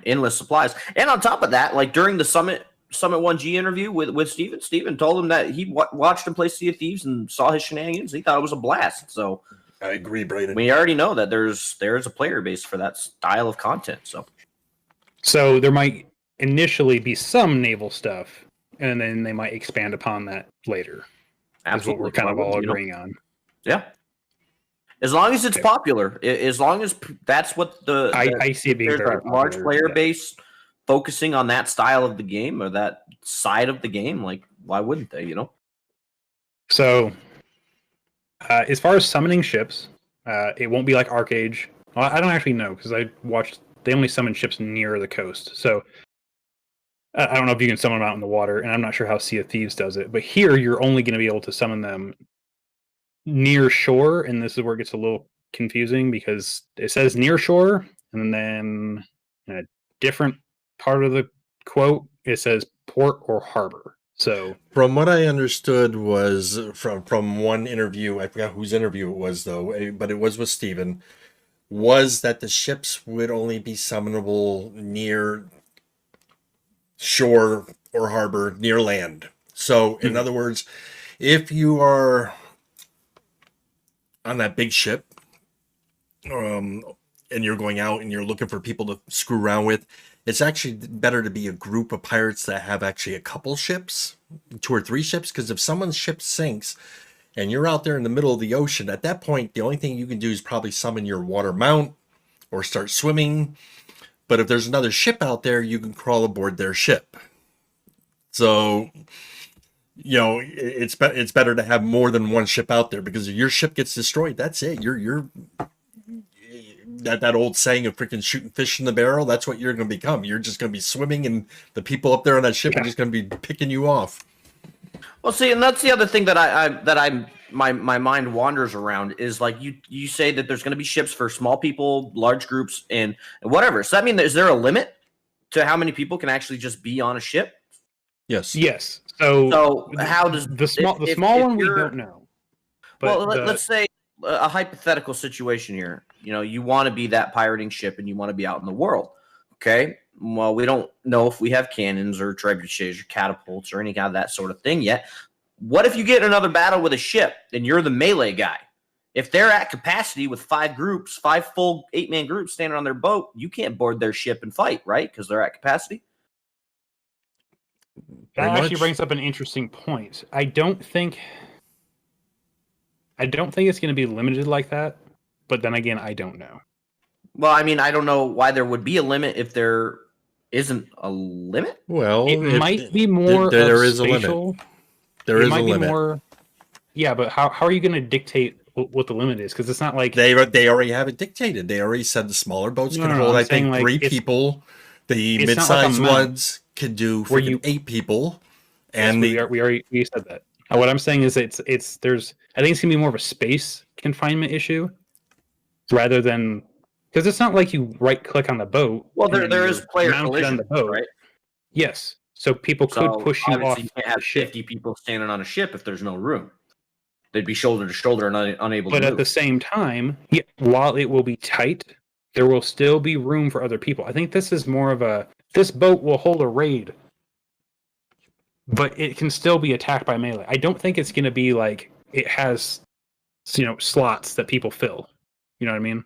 Speaker 3: endless supplies. And on top of that, like during the Summit 1G interview with Steven told him that he watched him play Sea of Thieves and saw his shenanigans. He thought it was a blast. So
Speaker 1: I agree, Brayden.
Speaker 3: We already know that there's a player base for that style of content.
Speaker 2: So there might initially be some naval stuff, and then they might expand upon that later.
Speaker 3: Absolutely.
Speaker 2: That's what we're kind of all agreeing on.
Speaker 3: Yeah. As long as it's popular, as long as that's what
Speaker 2: I see it being
Speaker 3: there's
Speaker 2: very
Speaker 3: a large
Speaker 2: popular,
Speaker 3: player base focusing on that style of the game or that side of the game, like why wouldn't they?
Speaker 2: So, as far as summoning ships, it won't be like Arcage. Well, I don't actually know because I watched. They only summon ships near the coast, so I don't know if you can summon them out in the water, and I'm not sure how Sea of Thieves does it. But here, you're only going to be able to summon them near shore, and this is where it gets a little confusing because it says near shore, and then in a different part of the quote, it says port or harbor. So
Speaker 1: from what I understood was from one interview, I forgot whose interview it was though, but it was with Steven, was that the ships would only be summonable near shore or harbor, near land. So in other words, if you are on that big ship, and you're going out and you're looking for people to screw around with, it's actually better to be a group of pirates that have actually a couple ships, 2 or 3 ships, because if someone's ship sinks and you're out there in the middle of the ocean, at that point, the only thing you can do is probably summon your water mount or start swimming. But if there's another ship out there, you can crawl aboard their ship. So, it's better to have more than one ship out there, because if your ship gets destroyed, that's it. You're that old saying of freaking shooting fish in the barrel. That's what you're going to become. You're just going to be swimming, and the people up there on that ship are just going to be picking you off.
Speaker 3: Well, see, and that's the other thing that my mind wanders around is like you say that there's going to be ships for small people, large groups, and whatever. So that means, is there a limit to how many people can actually just be on a ship?
Speaker 1: Yes.
Speaker 2: Yes. So
Speaker 3: how does
Speaker 2: the small one we don't know. But
Speaker 3: well, let's say a hypothetical situation here. You want to be that pirating ship and you want to be out in the world. Okay. Well, we don't know if we have cannons or trebuchets or catapults or any kind of that sort of thing yet. What if you get in another battle with a ship and you're the melee guy? If they're at capacity with 5 full 8-man groups standing on their boat, you can't board their ship and fight, right? Because they're at capacity.
Speaker 2: That actually brings up an interesting point. I don't think it's going to be limited like that, but then again, I don't know.
Speaker 3: Well, I don't know why there would be a limit if there isn't a limit.
Speaker 1: Well,
Speaker 2: it might be more.
Speaker 1: There is
Speaker 2: spatial.
Speaker 1: a limit. There is a limit.
Speaker 2: More, yeah, but how are you going to dictate what the limit is? Because it's not like
Speaker 1: they already have it dictated. They already said the smaller boats can hold, I think, 3 people. The mid-sized ones can do 8 people. And
Speaker 2: yes, we said that. What I'm saying is there's I think it's gonna be more of a space confinement issue rather than, because it's not like you right click on the boat.
Speaker 3: Well, there is player collision
Speaker 2: on the boat,
Speaker 3: right?
Speaker 2: Yes, so people could push you off.
Speaker 3: You can't have 50 people standing on a ship if there's no room. They'd be shoulder to shoulder and unable to move.
Speaker 2: But at the same time, while it will be tight, there will still be room for other people. I think this is more of this boat will hold a raid, but it can still be attacked by melee. I don't think it's going to be like it has, slots that people fill. You know what I mean?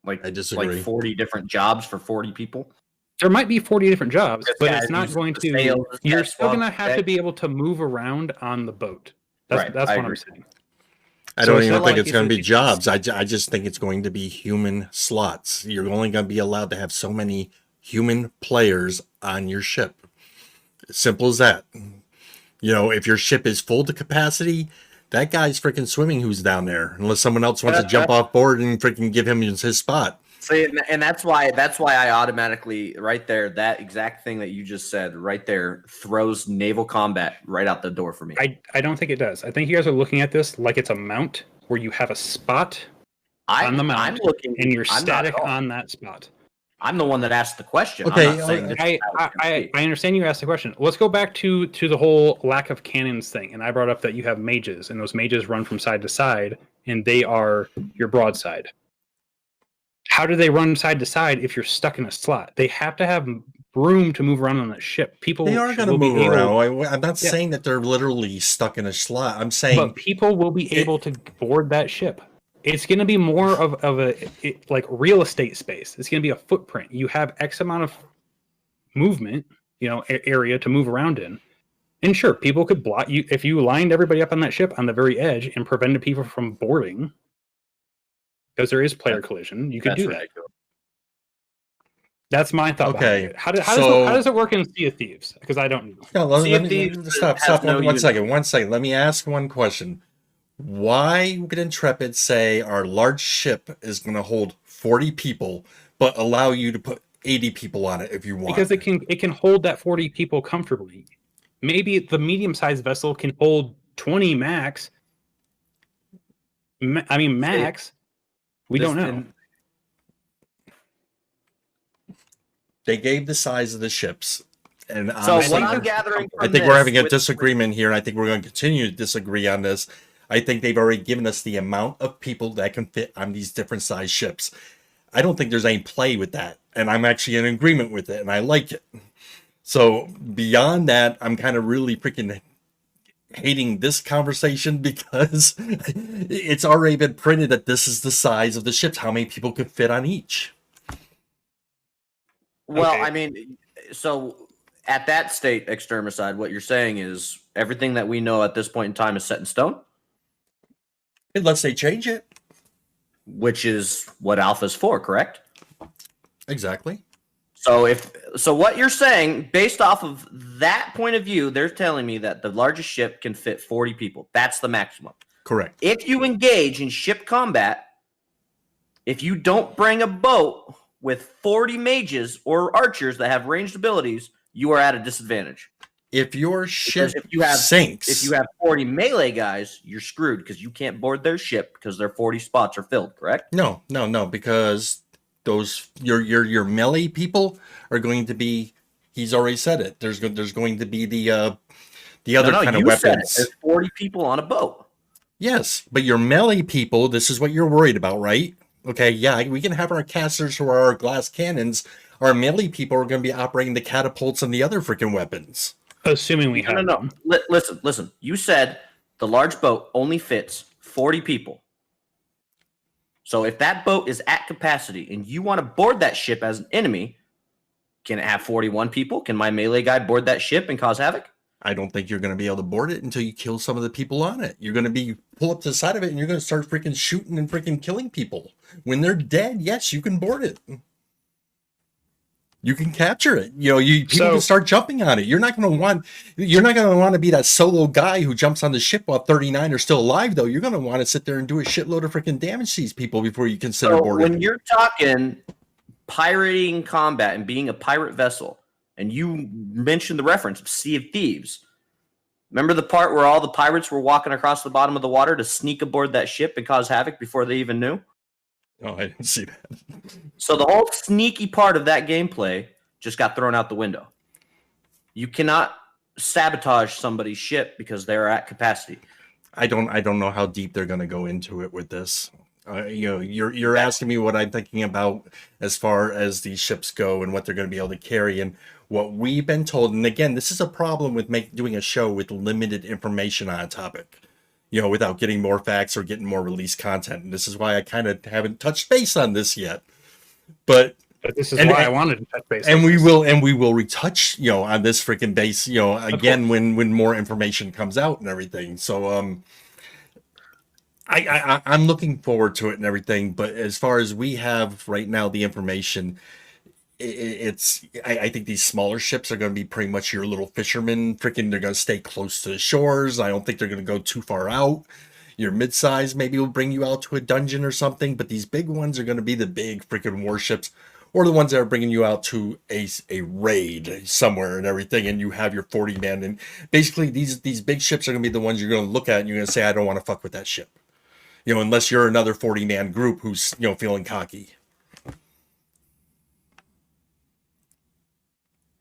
Speaker 3: Like,
Speaker 1: I disagree.
Speaker 3: Like 40 different jobs for 40 people?
Speaker 2: There might be 40 different jobs, but it's not
Speaker 3: going
Speaker 2: going to... You're still going to have to be able to move around on the boat. That's what I'm saying.
Speaker 1: I don't even think it's going to be jobs. I just think it's going to be human slots. You're only going to be allowed to have so many human players on your ship. Simple as that. If your ship is full to capacity, that guy's freaking swimming who's down there, unless someone else wants to jump off board and freaking give him his spot.
Speaker 3: See, and that's why I automatically, right there, that exact thing that you just said right there throws naval combat right out the door for me.
Speaker 2: I don't think it does. I think you guys are looking at this like it's a mount where you have a spot on the mount and you're static on that spot.
Speaker 3: I'm the one that asked the question.
Speaker 1: Okay,
Speaker 3: I'm not saying this is how it's gonna be.
Speaker 2: I understand you asked the question. Let's go back to the whole lack of cannons thing. And I brought up that you have mages, and those mages run from side to side, and they are your broadside. How do they run side to side if you're stuck in a slot? They have to have room to move around on that ship. People
Speaker 1: They are going to move around. I'm not saying that they're literally stuck in a slot. I'm saying,
Speaker 2: but people will be able to board that ship. It's going to be more of a like real estate space. It's going to be a footprint. You have X amount of movement, area to move around in. And sure, people could block you if you lined everybody up on that ship on the very edge and prevented people from boarding, because there is player collision. You could do that.
Speaker 3: Ridiculous.
Speaker 2: That's my thought.
Speaker 1: Okay,
Speaker 2: How does it work in Sea of Thieves? Because I don't know.
Speaker 1: No,
Speaker 3: Sea of Thieves
Speaker 1: stop.
Speaker 3: has no
Speaker 1: One second. Let me ask one question. Why would Intrepid say our large ship is going to hold 40 people, but allow you to put 80 people on it if you want?
Speaker 2: Because it can hold that 40 people comfortably. Maybe the medium-sized vessel can hold 20 max. Max. We don't know.
Speaker 1: They gave the size of the ships. And
Speaker 3: so what I'm gathering from
Speaker 1: I think we're having a disagreement here, and I think we're going to continue to disagree on this. I think they've already given us the amount of people that can fit on these different size ships. I don't think there's any play with that, and I'm actually in agreement with it, and I like it. So beyond that, I'm kind of really freaking hating this conversation because it's already been printed that this is the size of the ships, how many people could fit on each.
Speaker 3: Well,
Speaker 2: Okay.
Speaker 3: I mean, so at that state, Extermicide, what you're saying is everything that we know at this point in time is set in stone?
Speaker 1: Unless they change it.
Speaker 3: Which is what Alpha's for, correct?
Speaker 1: Exactly.
Speaker 3: So what you're saying, based off of that point of view, they're telling me that the largest ship can fit 40 people. That's the maximum.
Speaker 1: Correct.
Speaker 3: If you engage in ship combat, if you don't bring a boat with 40 mages or archers that have ranged abilities, you are at a disadvantage.
Speaker 1: If your ship
Speaker 3: Because
Speaker 1: sinks,
Speaker 3: if you have 40 melee guys, you're screwed because you can't board their ship because their 40 spots are filled, correct?
Speaker 1: no, because those your melee people are going to be. He's already said it. There's going to be the other kind of weapons.
Speaker 3: There's 40 people on a boat.
Speaker 1: Yes, but your melee people. This is what you're worried about, right? Okay, yeah, we can have our casters who are our glass cannons. Our melee people are going to be operating the catapults and the other freaking weapons.
Speaker 2: Assuming we have
Speaker 3: No. Listen. You said the large boat only fits 40 people. So if that boat is at capacity and you want to board that ship as an enemy, can it have 41 people? Can my melee guy board that ship and cause havoc?
Speaker 1: I don't think you're going to be able to board it until you kill some of the people on it. You're going to pull up to the side of it and you're going to start freaking shooting and freaking killing people. When they're dead, yes, you can board it. You can capture it. People can start jumping on it. You're not going to want to be that solo guy who jumps on the ship while 39 are still alive, though. You're going to want to sit there and do a shitload of freaking damage to these people before you consider boarding.
Speaker 3: When you're talking pirating combat and being a pirate vessel, and you mentioned the reference of Sea of Thieves, remember the part where all the pirates were walking across the bottom of the water to sneak aboard that ship and cause havoc before they even knew?
Speaker 1: Oh, I didn't see that.
Speaker 3: So the whole sneaky part of that gameplay just got thrown out the window. You cannot sabotage somebody's ship because they're at capacity.
Speaker 1: I don't know how deep they're going to go into it with this. You're asking me what I'm thinking about as far as these ships go and what they're going to be able to carry and what we've been told. And again, this is a problem with doing a show with limited information on a topic. Without getting more facts or getting more release content. And this is why I kind of haven't touched base on this yet. But
Speaker 2: this is why I wanted to touch base.
Speaker 1: And we will retouch, on this freaking base, again when more information comes out and everything. So I'm looking forward to it and everything. But as far as we have right now, the information, I think these smaller ships are going to be pretty much your little fishermen. Freaking, they're going to stay close to the shores. I don't think they're going to go too far out. Your mid-size maybe will bring you out to a dungeon or something, but these big ones are going to be the big freaking warships, or the ones that are bringing you out to a raid somewhere and everything, and you have your 40 man. And basically, these big ships are going to be the ones you're going to look at and you're going to say, I don't want to fuck with that ship. Unless you're another 40 man group who's feeling cocky.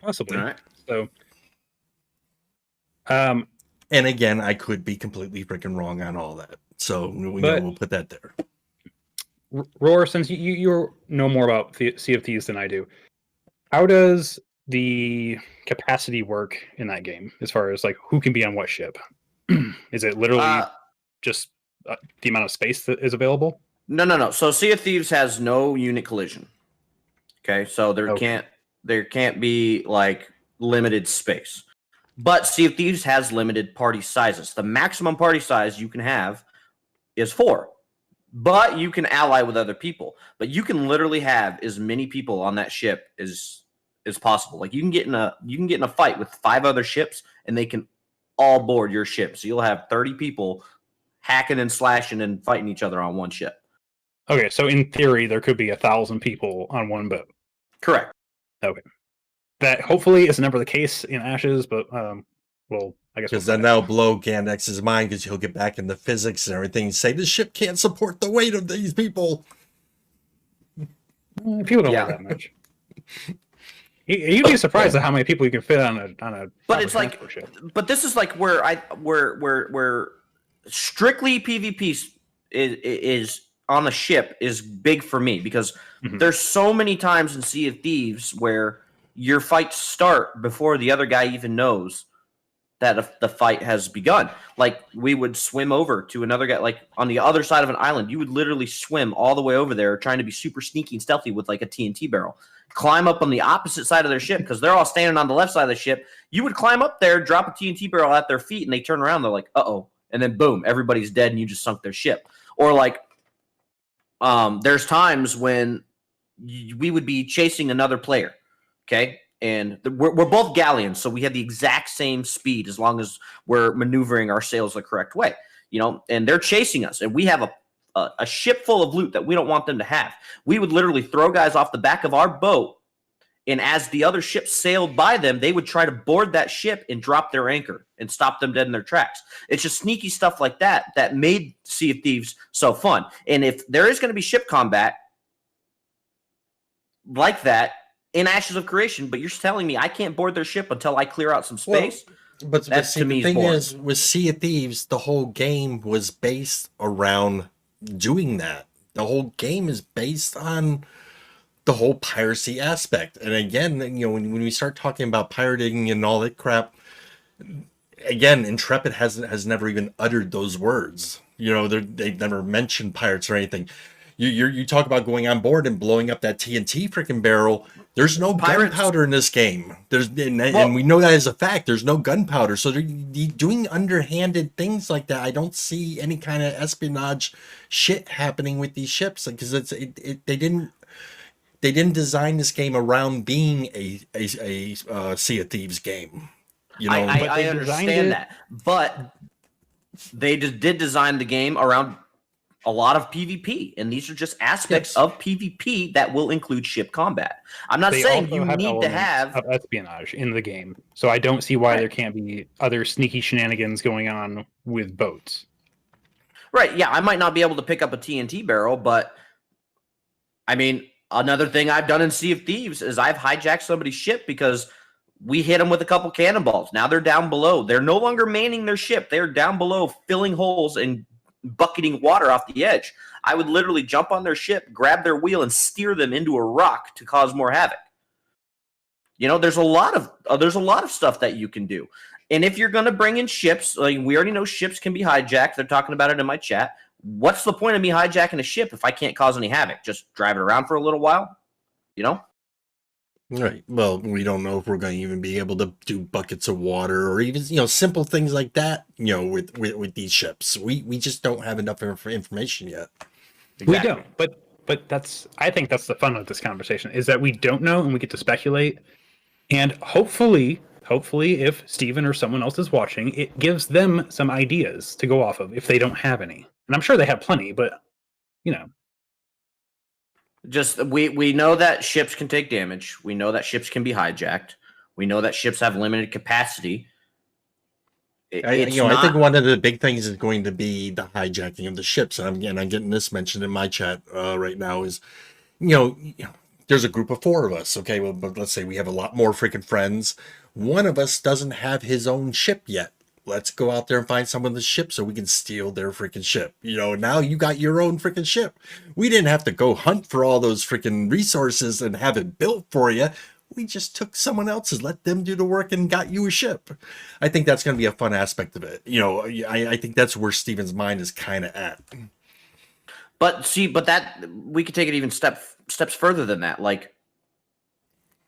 Speaker 2: Possibly.
Speaker 3: All right.
Speaker 2: So,
Speaker 1: And again, I could be completely freaking wrong on all that. So
Speaker 2: But-
Speaker 1: we'll put that there.
Speaker 2: Roar, since you know more about Sea of Thieves than I do, how does the capacity work in that game as far as like who can be on what ship? Is it literally just the amount of space that is available?
Speaker 3: No. So Sea of Thieves has no unit collision. Okay, so there can't be like limited space. But Sea of Thieves has limited party sizes. The maximum party size you can have is 4. But you can ally with other people. But you can literally have as many people on that ship as possible. Like you can get in a fight with 5 other ships and they can all board your ship. So you'll have 30 people hacking and slashing and fighting each other on one ship.
Speaker 2: Okay, so in theory there could be 1,000 people on one boat.
Speaker 3: Correct.
Speaker 2: Okay. That hopefully is never the case in Ashes, but well, I guess
Speaker 1: Because then that'll blow Gandex's mind because he'll get back into physics and everything and say the ship can't support the weight of these people.
Speaker 2: people don't like that much. You'd be surprised at how many people you can fit on a.
Speaker 3: But it's like,
Speaker 2: ship.
Speaker 3: but this is like where strictly PvP is on the ship is big for me because there's so many times in Sea of Thieves where your fights start before the other guy even knows that the fight has begun. Like we would swim over to another guy, like on the other side of an island. You would literally swim all the way over there, trying to be super sneaky and stealthy with like a TNT barrel. Climb up on the opposite side of their ship because they're all standing on the left side of the ship. You would climb up there, drop a TNT barrel at their feet, and they turn around. They're like, "Uh-oh," and then boom, everybody's dead, and you just sunk their ship. Or like, there's times when we would be chasing another player, okay. And we're both galleons, so we have the exact same speed as long as we're maneuvering our sails the correct way, you know. And they're chasing us, and we have a ship full of loot that we don't want them to have. We would literally throw guys off the back of our boat, and as the other ships sailed by them, they would try to board that ship and drop their anchor and stop them dead in their tracks. It's just sneaky stuff like that that made Sea of Thieves so fun. And if there is going to be ship combat like that in Ashes of Creation, but you're telling me I can't board their ship until I clear out some space?
Speaker 1: But
Speaker 3: That's
Speaker 1: see,
Speaker 3: to me
Speaker 1: the thing
Speaker 3: boring.
Speaker 1: is, with Sea of Thieves, the whole game was based around doing that. The whole game is based on the whole piracy aspect. And again, you know, when we start talking about pirating and all that crap, again, Intrepid has never even uttered those words. You know, they've never mentioned pirates or anything. You talk about going on board and blowing up that TNT freaking barrel. There's no gunpowder in this game. And we know that as a fact. There's no gunpowder. So they're doing underhanded things like that. I don't see any kind of espionage shit happening with these ships because they didn't design this game around being a Sea of Thieves game. You know,
Speaker 3: I understand that, but they just did design the game around a lot of PvP, and these are just aspects of PvP that will include ship combat. I'm not saying you need to have
Speaker 2: of espionage in the game, so I don't see why there can't be other sneaky shenanigans going on with boats.
Speaker 3: Right? Yeah, I might not be able to pick up a TNT barrel, but I mean, another thing I've done in Sea of Thieves is I've hijacked somebody's ship because we hit them with a couple cannonballs. Now they're down below. They're no longer manning their ship. They're down below, filling holes and bucketing water off the edge. I would literally jump on their ship, grab their wheel, and steer them into a rock to cause more havoc. You know, there's a lot of stuff that you can do. And if you're going to bring in ships, like we already know ships can be hijacked. They're talking about it in my chat. What's the point of me hijacking a ship if I can't cause any havoc? Just drive it around for a little while, you know?
Speaker 1: Right. Well, we don't know if we're going to even be able to do buckets of water or even, you know, simple things like that, you know, with these ships. We just don't have enough information yet.
Speaker 2: Exactly. We don't. But I think that's the fun of this conversation is that we don't know and we get to speculate. And hopefully if Steven or someone else is watching, it gives them some ideas to go off of if they don't have any. And I'm sure they have plenty, but you know.
Speaker 3: Just we know that ships can take damage. We know that ships can be hijacked. We know that ships have limited capacity.
Speaker 1: I think one of the big things is going to be the hijacking of the ships. And I'm getting this mentioned in my chat right now is, you know, there's a group of 4 of us. Okay, well, but let's say we have a lot more freaking friends. One of us doesn't have his own ship yet. Let's go out there and find someone with a ship so we can steal their freaking ship. Now you got your own freaking ship. We didn't have to go hunt for all those freaking resources and have it built for you. We just took someone else's, let them do the work, and got you a ship. I think that's going to be a fun aspect of it. I think that's where Steven's mind is kind of at.
Speaker 3: But that we could take it even steps further than that. Like,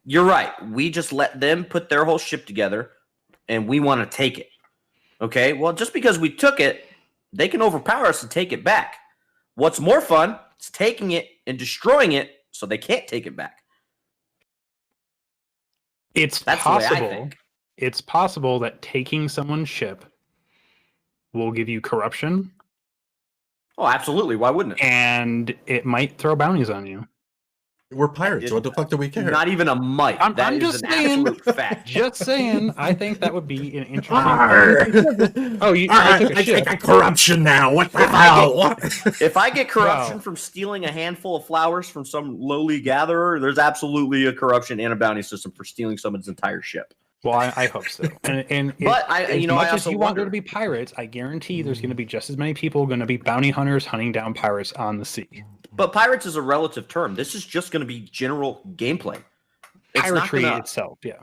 Speaker 3: you're right. We just let them put their whole ship together, and we want to take it. Okay, well, just because we took it, they can overpower us and take it back. What's more fun is taking it and destroying it so they can't take it back.
Speaker 2: That's possible. The way I think. It's possible that taking someone's ship will give you corruption.
Speaker 3: Oh, absolutely. Why wouldn't it?
Speaker 2: And it might throw bounties on you.
Speaker 1: We're pirates. What the fuck do we care?
Speaker 3: Not even a might.
Speaker 2: I'm just saying. Absolute fact. Just saying. I think that would be an interesting.
Speaker 1: I think corruption now. What the hell?
Speaker 3: If I get corruption from stealing a handful of flowers from some lowly gatherer, there's absolutely a corruption and a bounty system for stealing someone's entire ship.
Speaker 2: Well, I hope so.
Speaker 3: But as much
Speaker 2: as you want there to be pirates, I guarantee there's going to be just as many people going to be bounty hunters hunting down pirates on the sea.
Speaker 3: But pirates is a relative term. This is just going to be general gameplay.
Speaker 2: Piratery itself, yeah.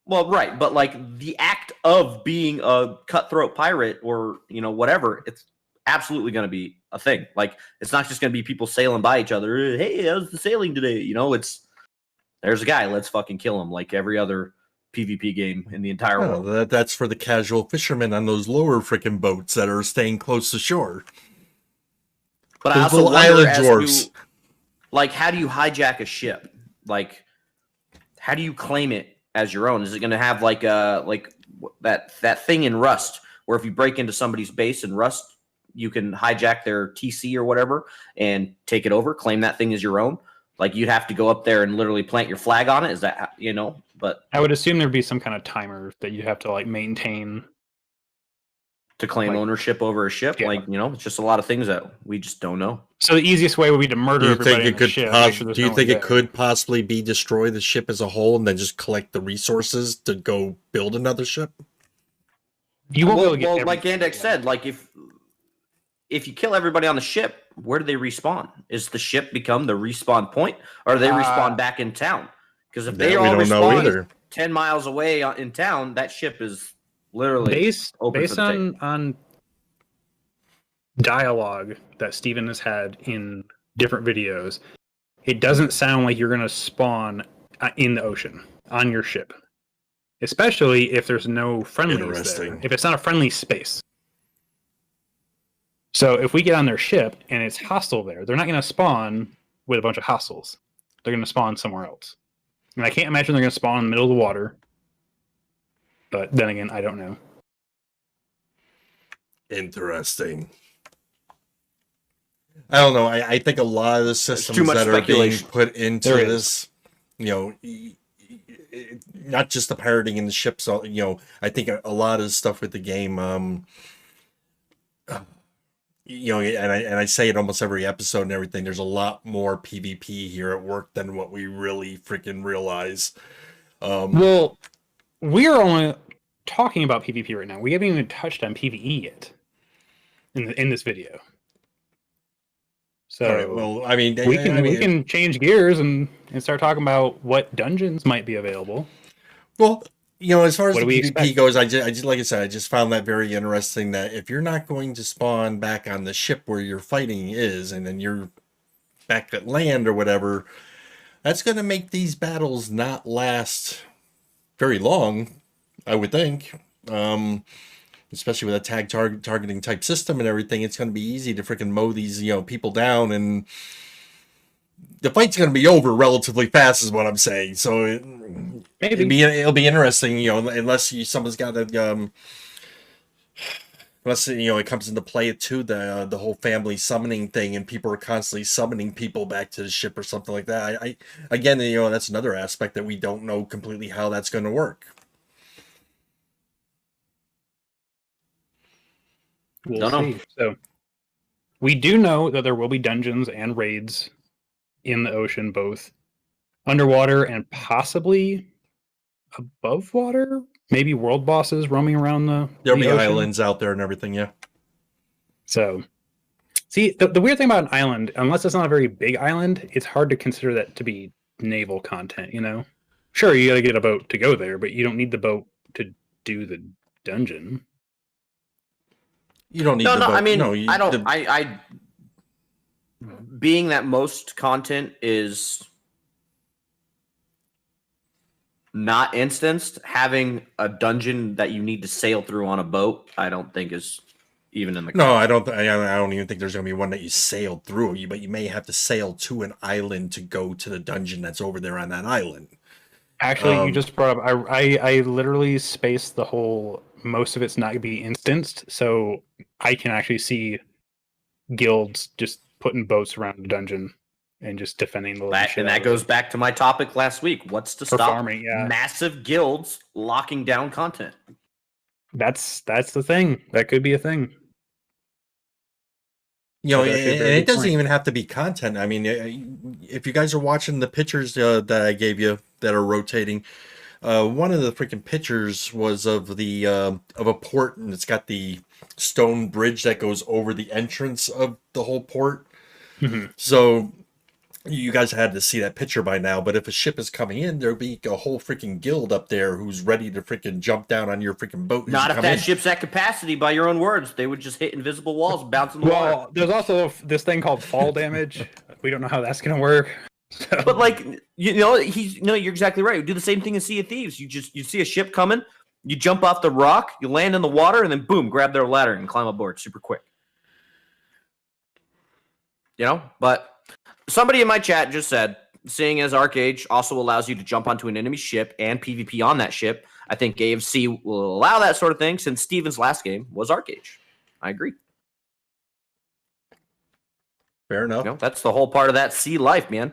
Speaker 3: Well, right, but like the act of being a cutthroat pirate or whatever, it's absolutely going to be a thing. Like, it's not just going to be people sailing by each other. Hey, how's the sailing today? There's a guy. Let's fucking kill him. Like every other PvP game in the entire world.
Speaker 1: That's for the casual fishermen on those lower freaking boats that are staying close to shore.
Speaker 3: But I also wonder as to, like, how do you hijack a ship? Like, how do you claim it as your own? Is it going to have like that thing in Rust where if you break into somebody's base in Rust, you can hijack their TC or whatever and take it over, claim that thing as your own? Like, you'd have to go up there and literally plant your flag on it. Is that, but
Speaker 2: I would assume there'd be some kind of timer that you have to like maintain
Speaker 3: to claim ownership over a ship. Yeah. It's just a lot of things that we just don't know.
Speaker 2: So the easiest way would be to murder everybody in the ship.
Speaker 1: Do you think it could possibly be destroy the ship as a whole and then just collect the resources to go build another ship?
Speaker 2: You won't be able to get
Speaker 3: like Ghandex said, like if you kill everybody on the ship, where do they respawn? Is the ship become the respawn point, or do they respawn back in town? Because if they all respawn 10 miles away in town, that ship is literally
Speaker 2: based on dialogue that Steven has had in different videos. It doesn't sound like you're going to spawn in the ocean on your ship, especially if there's no friendlies there. If it's not a friendly space. So if we get on their ship and it's hostile there, they're not going to spawn with a bunch of hostiles. They're going to spawn somewhere else. And I can't imagine they're going to spawn in the middle of the water. But then again, I don't know.
Speaker 1: Interesting. I don't know. I think a lot of the systems that are being put into this, not just the pirating in the ships, I think a lot of the stuff with the game, and I say it almost every episode and everything, there's a lot more PvP here at work than what we really freaking realize.
Speaker 2: Well, we're only talking about PvP right now. We haven't even touched on PvE yet in this video. So,
Speaker 1: right, well, I mean,
Speaker 2: we can change gears and start talking about what dungeons might be available.
Speaker 1: Well, as far as the PvP goes, I just like I said, I just found that very interesting that if you're not going to spawn back on the ship where you're fighting is, and then you're back at land or whatever, that's going to make these battles not last very long, I would think. Especially with a tag targeting type system and everything, it's going to be easy to freaking mow these, people down, and the fight's going to be over relatively fast, is what I'm saying. So it'll be interesting, unless someone's got a unless it comes into play too, the whole family summoning thing, and people are constantly summoning people back to the ship or something like that. I again, that's another aspect that we don't know completely how that's going to work.
Speaker 2: We'll see. So we do know that there will be dungeons and raids in the ocean, both underwater and possibly above water. Maybe world bosses roaming around
Speaker 1: There'll
Speaker 2: the
Speaker 1: be
Speaker 2: ocean.
Speaker 1: islands out there and everything. Yeah.
Speaker 2: So, see, the weird thing about an island, unless it's not a very big island, it's hard to consider that to be naval content. Sure, you got to get a boat to go there, but you don't need the boat to do the dungeon.
Speaker 1: You don't need
Speaker 3: No,
Speaker 1: the
Speaker 3: no.
Speaker 1: boat.
Speaker 3: I mean,
Speaker 1: no,
Speaker 3: I don't. I being that most content is not instanced, having a dungeon that you need to sail through on a boat, I don't think is even in the.
Speaker 1: No, I don't. I don't even think there's going to be one that you sail through. But you may have to sail to an island to go to the dungeon that's over there on that island.
Speaker 2: Actually, you just brought up. I literally spaced the whole. Most of it's not going to be instanced, so I can actually see guilds just putting boats around the dungeon and just defending the living shit
Speaker 3: And
Speaker 2: out
Speaker 3: that
Speaker 2: of
Speaker 3: goes
Speaker 2: it.
Speaker 3: back to my topic last week. What's to
Speaker 2: For
Speaker 3: stop
Speaker 2: farming, yeah.
Speaker 3: massive guilds locking down content?
Speaker 2: That's the thing. That could be a thing.
Speaker 1: And
Speaker 2: That's actually a very
Speaker 1: it
Speaker 2: good
Speaker 1: doesn't
Speaker 2: point.
Speaker 1: even have to be content. I mean, if you guys are watching the pictures that I gave you that are rotating, one of the freaking pictures was of the of a port, and it's got the stone bridge that goes over the entrance of the whole port.
Speaker 2: Mhm.
Speaker 1: So you guys had to see that picture by now. But if a ship is coming in, there'll be a whole freaking guild up there who's ready to freaking jump down on your freaking boat. as
Speaker 3: Not
Speaker 1: you
Speaker 3: if
Speaker 1: come
Speaker 3: that
Speaker 1: in.
Speaker 3: ship's at capacity, by your own words. They would just hit invisible walls and bounce in the water.
Speaker 2: Well, there's also this thing called fall damage. We don't know how that's going to work. So,
Speaker 3: But like you're exactly right. You do the same thing in Sea of Thieves. You see a ship coming, you jump off the rock, you land in the water, and then boom, grab their ladder and climb aboard super quick. But somebody in my chat just said, seeing as Arcage also allows you to jump onto an enemy ship and PvP on that ship, I think AFC will allow that sort of thing since Steven's last game was Arcage. I agree.
Speaker 1: Fair enough.
Speaker 3: That's the whole part of that sea life, man.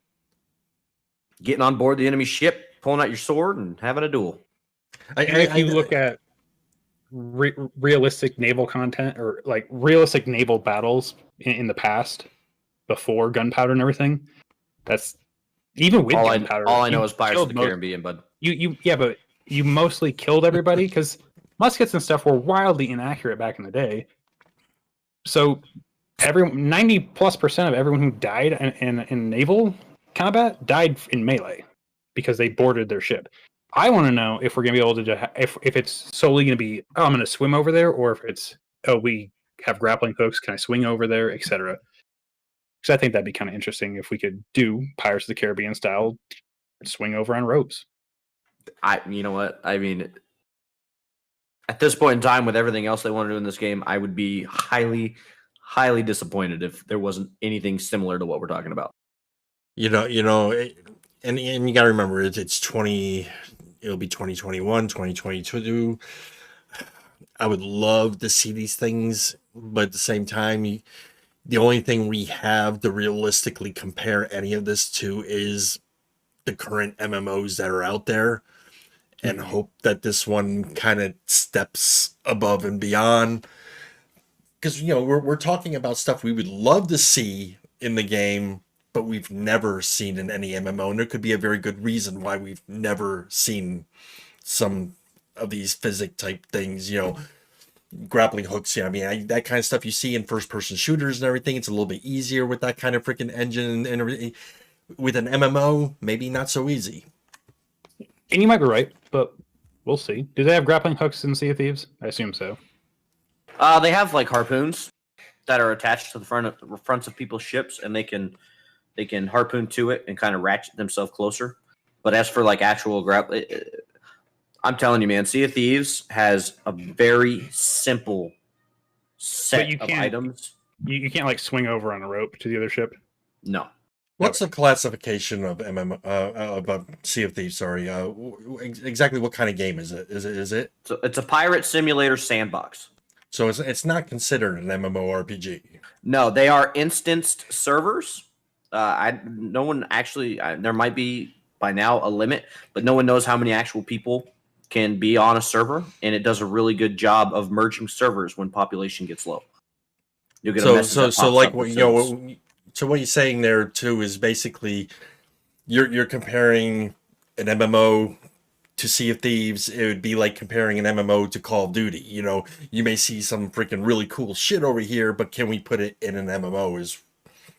Speaker 3: Getting on board the enemy ship, pulling out your sword, and having a duel.
Speaker 2: if you look at realistic naval content or like realistic naval battles in the past, before gunpowder and everything, that's even with gunpowder.
Speaker 3: All I know is Pirates of
Speaker 2: killed
Speaker 3: the Caribbean, bud.
Speaker 2: But you mostly killed everybody because muskets and stuff were wildly inaccurate back in the day. So 90+% of everyone who died in naval combat died in melee because they boarded their ship. I want to know if we're going to be able to if it's solely going to be I'm going to swim over there, or if it's we have grappling hooks, can I swing over there, etc. Because I think that'd be kind of interesting if we could do Pirates of the Caribbean style swing over on ropes.
Speaker 3: You know what? I mean, at this point in time, with everything else they want to do in this game, I would be highly, highly disappointed if there wasn't anything similar to what we're talking about.
Speaker 1: And you got to remember, it's 20. It'll be 2021, 2022. I would love to see these things, but at the same time, the only thing we have to realistically compare any of this to is the current MMOs that are out there, and hope that this one kind of steps above and beyond. Because we're talking about stuff we would love to see in the game, but we've never seen in any MMO, and there could be a very good reason why we've never seen some of these physics type things. Grappling hooks. I mean, that kind of stuff you see in first-person shooters and everything. It's a little bit easier with that kind of freaking engine and everything. With an MMO, maybe not so easy.
Speaker 2: And you might be right, but we'll see. Do they have grappling hooks in Sea of Thieves? I assume so.
Speaker 3: They have like harpoons that are attached to the fronts of people's ships, and they can harpoon to it and kind of ratchet themselves closer. But as for like actual grappling, I'm telling you, man, Sea of Thieves has a very simple set of items.
Speaker 2: You can't like swing over on a rope to the other ship.
Speaker 3: No.
Speaker 1: What's the classification of Sea of Thieves? Sorry, exactly what kind of game is it? Is it?
Speaker 3: So it's a pirate simulator sandbox.
Speaker 1: So it's not considered an MMORPG.
Speaker 3: No, they are instanced servers. No one actually. There might be by now a limit, but no one knows how many actual people can be on a server, and it does a really good job of merging servers when population gets low. You'll get a message that pops
Speaker 1: like
Speaker 3: up
Speaker 1: what
Speaker 3: that says,
Speaker 1: So what you're saying there too is basically you're comparing an MMO to Sea of Thieves. It would be like comparing an MMO to Call of Duty. You know, you may see some freaking really cool shit over here, but can we put it in an MMO is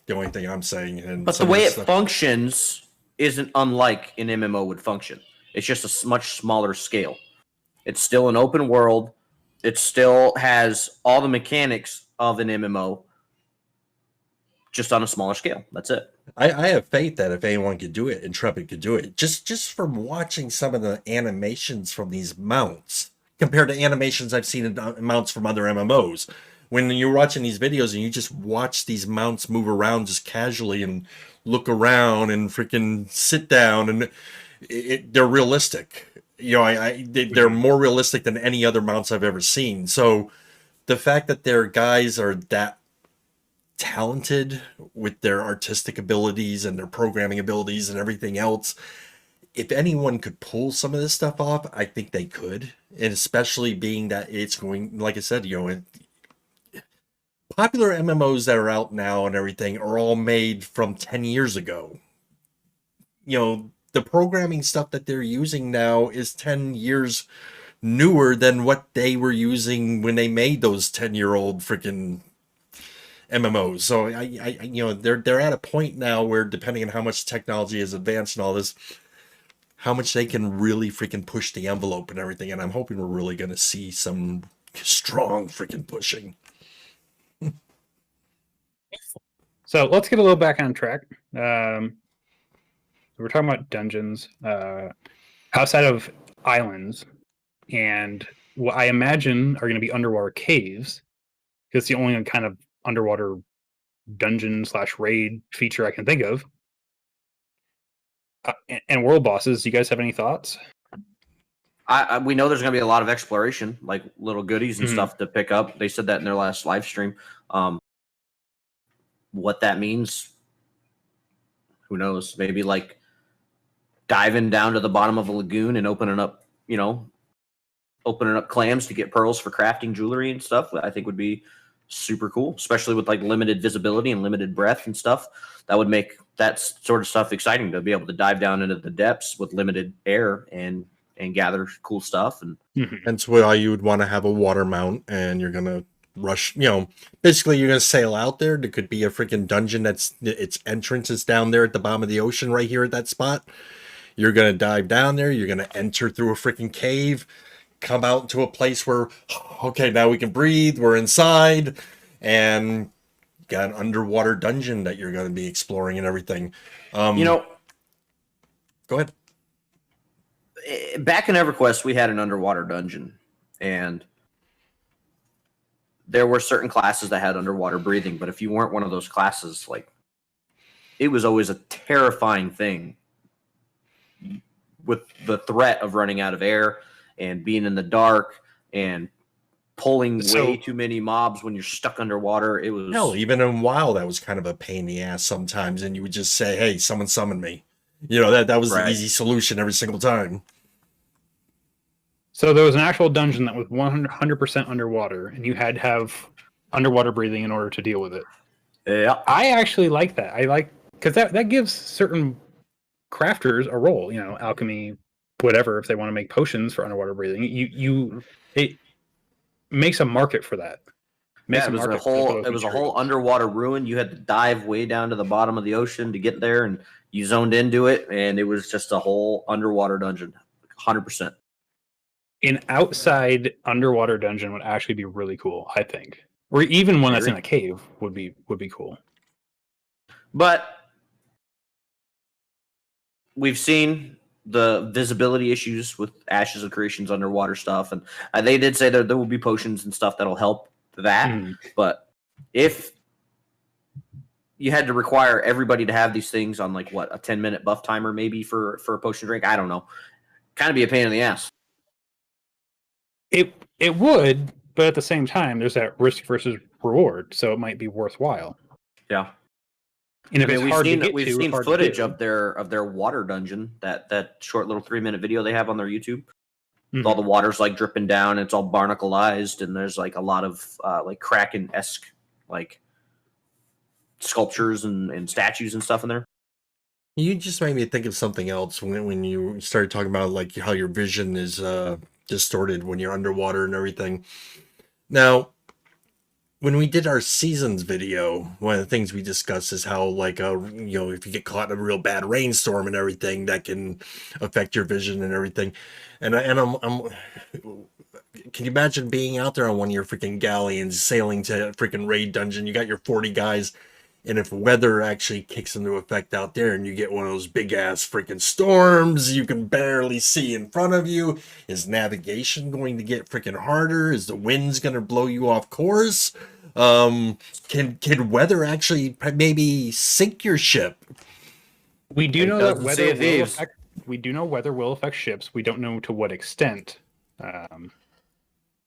Speaker 1: the only thing I'm saying. And
Speaker 3: But the way it functions isn't unlike an MMO would function. It's just a much smaller scale. It's still an open world. It still has all the mechanics of an MMO, just on a smaller scale. That's it.
Speaker 1: I have faith that if anyone could do it, Intrepid could do it. Just from watching some of the animations from these mounts compared to animations I've seen in mounts from other MMOs. When you're watching these videos and you just watch these mounts move around just casually and look around and freaking sit down, and they're realistic. You know, they're more realistic than any other mounts I've ever seen. So the fact that their guys are that talented with their artistic abilities and their programming abilities and everything else, if anyone could pull some of this stuff off, I think they could. And especially being that it's going, like I said, you know, popular MMOs that are out now and everything are all made from 10 years ago. You know, the programming stuff that they're using now is 10 years newer than what they were using when they made those 10-year-old freaking MMOs. So I you know, they're at a point now where, depending on how much technology is advanced and all this, how much they can really freaking push the envelope and everything. And I'm hoping we're really going to see some strong freaking pushing.
Speaker 2: So let's get a little back on track. We're talking about dungeons outside of islands, and what I imagine are going to be underwater caves, because it's the only kind of underwater dungeon / raid feature I can think of. And world bosses. Do you guys have any thoughts?
Speaker 3: We know there's going to be a lot of exploration, like little goodies and stuff to pick up. They said that in their last live stream. What that means, who knows? Maybe like diving down to the bottom of a lagoon and opening up clams to get pearls for crafting jewelry and stuff. I think would be super cool, especially with like limited visibility and limited breath and stuff. That would make that sort of stuff exciting, to be able to dive down into the depths with limited air and gather cool stuff. And
Speaker 1: That's why you would want to have a water mount, and you're gonna rush, you know, basically you're gonna sail out there. There could be a freaking dungeon that's its entrance is down there at the bottom of the ocean right here at that spot. You're gonna dive down there, you're gonna enter through a freaking cave, come out into a place where, okay, now we can breathe, we're inside, and got an underwater dungeon that you're going to be exploring and everything.
Speaker 3: you know,
Speaker 1: Go ahead.
Speaker 3: back in EverQuest, we had an underwater dungeon, and there were certain classes that had underwater breathing. But if you weren't one of those classes, like, it was always a terrifying thing with the threat of running out of air and being in the dark and pulling way too many mobs when you're stuck underwater. It was
Speaker 1: hell, even in WoW, that was kind of a pain in the ass sometimes, and you would just say, "Hey, someone summon me." You know, that was the easy solution every single time.
Speaker 2: So there was an actual dungeon that was 100% underwater, and you had to have underwater breathing in order to deal with it.
Speaker 3: Yeah,
Speaker 2: I actually like that. I like, because that gives certain crafters a role. You know, alchemy, whatever. If they want to make potions for underwater breathing, it makes a market for that.
Speaker 3: it was a whole underwater ruin. You had to dive way down to the bottom of the ocean to get there, and you zoned into it, and it was just a whole underwater dungeon, 100%.
Speaker 2: An outside underwater dungeon would actually be really cool, I think. Or even one that's in a cave would be cool.
Speaker 3: But we've seen the visibility issues with Ashes of Creation's underwater stuff, and they did say that there will be potions and stuff that'll help that. But if you had to require everybody to have these things on, like, what, a 10-minute buff timer maybe for a potion drink, I don't know. Kind of be a pain in the ass.
Speaker 2: It would, but at the same time, there's that risk versus reward, so it might be worthwhile.
Speaker 3: Yeah.
Speaker 2: And if
Speaker 3: we've seen footage of their water dungeon, that short little 3-minute video they have on their YouTube. All the water's like dripping down, and it's all barnacleized, and there's like a lot of like Kraken-esque like sculptures and statues and stuff in there.
Speaker 1: You just made me think of something else when you started talking about like how your vision is distorted when you're underwater and everything. Now, when we did our seasons video, one of the things we discussed is how like if you get caught in a real bad rainstorm and everything, that can affect your vision and everything. I'm can you imagine being out there on one of your freaking galleons sailing to a freaking raid dungeon? You got your 40 guys, and if weather actually kicks into effect out there and you get one of those big ass freaking storms you can barely see in front of you, is navigation going to get freaking harder? Is the winds going to blow you off course? Can weather actually maybe sink your ship?
Speaker 2: We do
Speaker 3: It
Speaker 2: know that
Speaker 3: doesn't
Speaker 2: weather
Speaker 3: say
Speaker 2: will
Speaker 3: thieves.
Speaker 2: affect. We do know weather will affect ships. We don't know to what extent.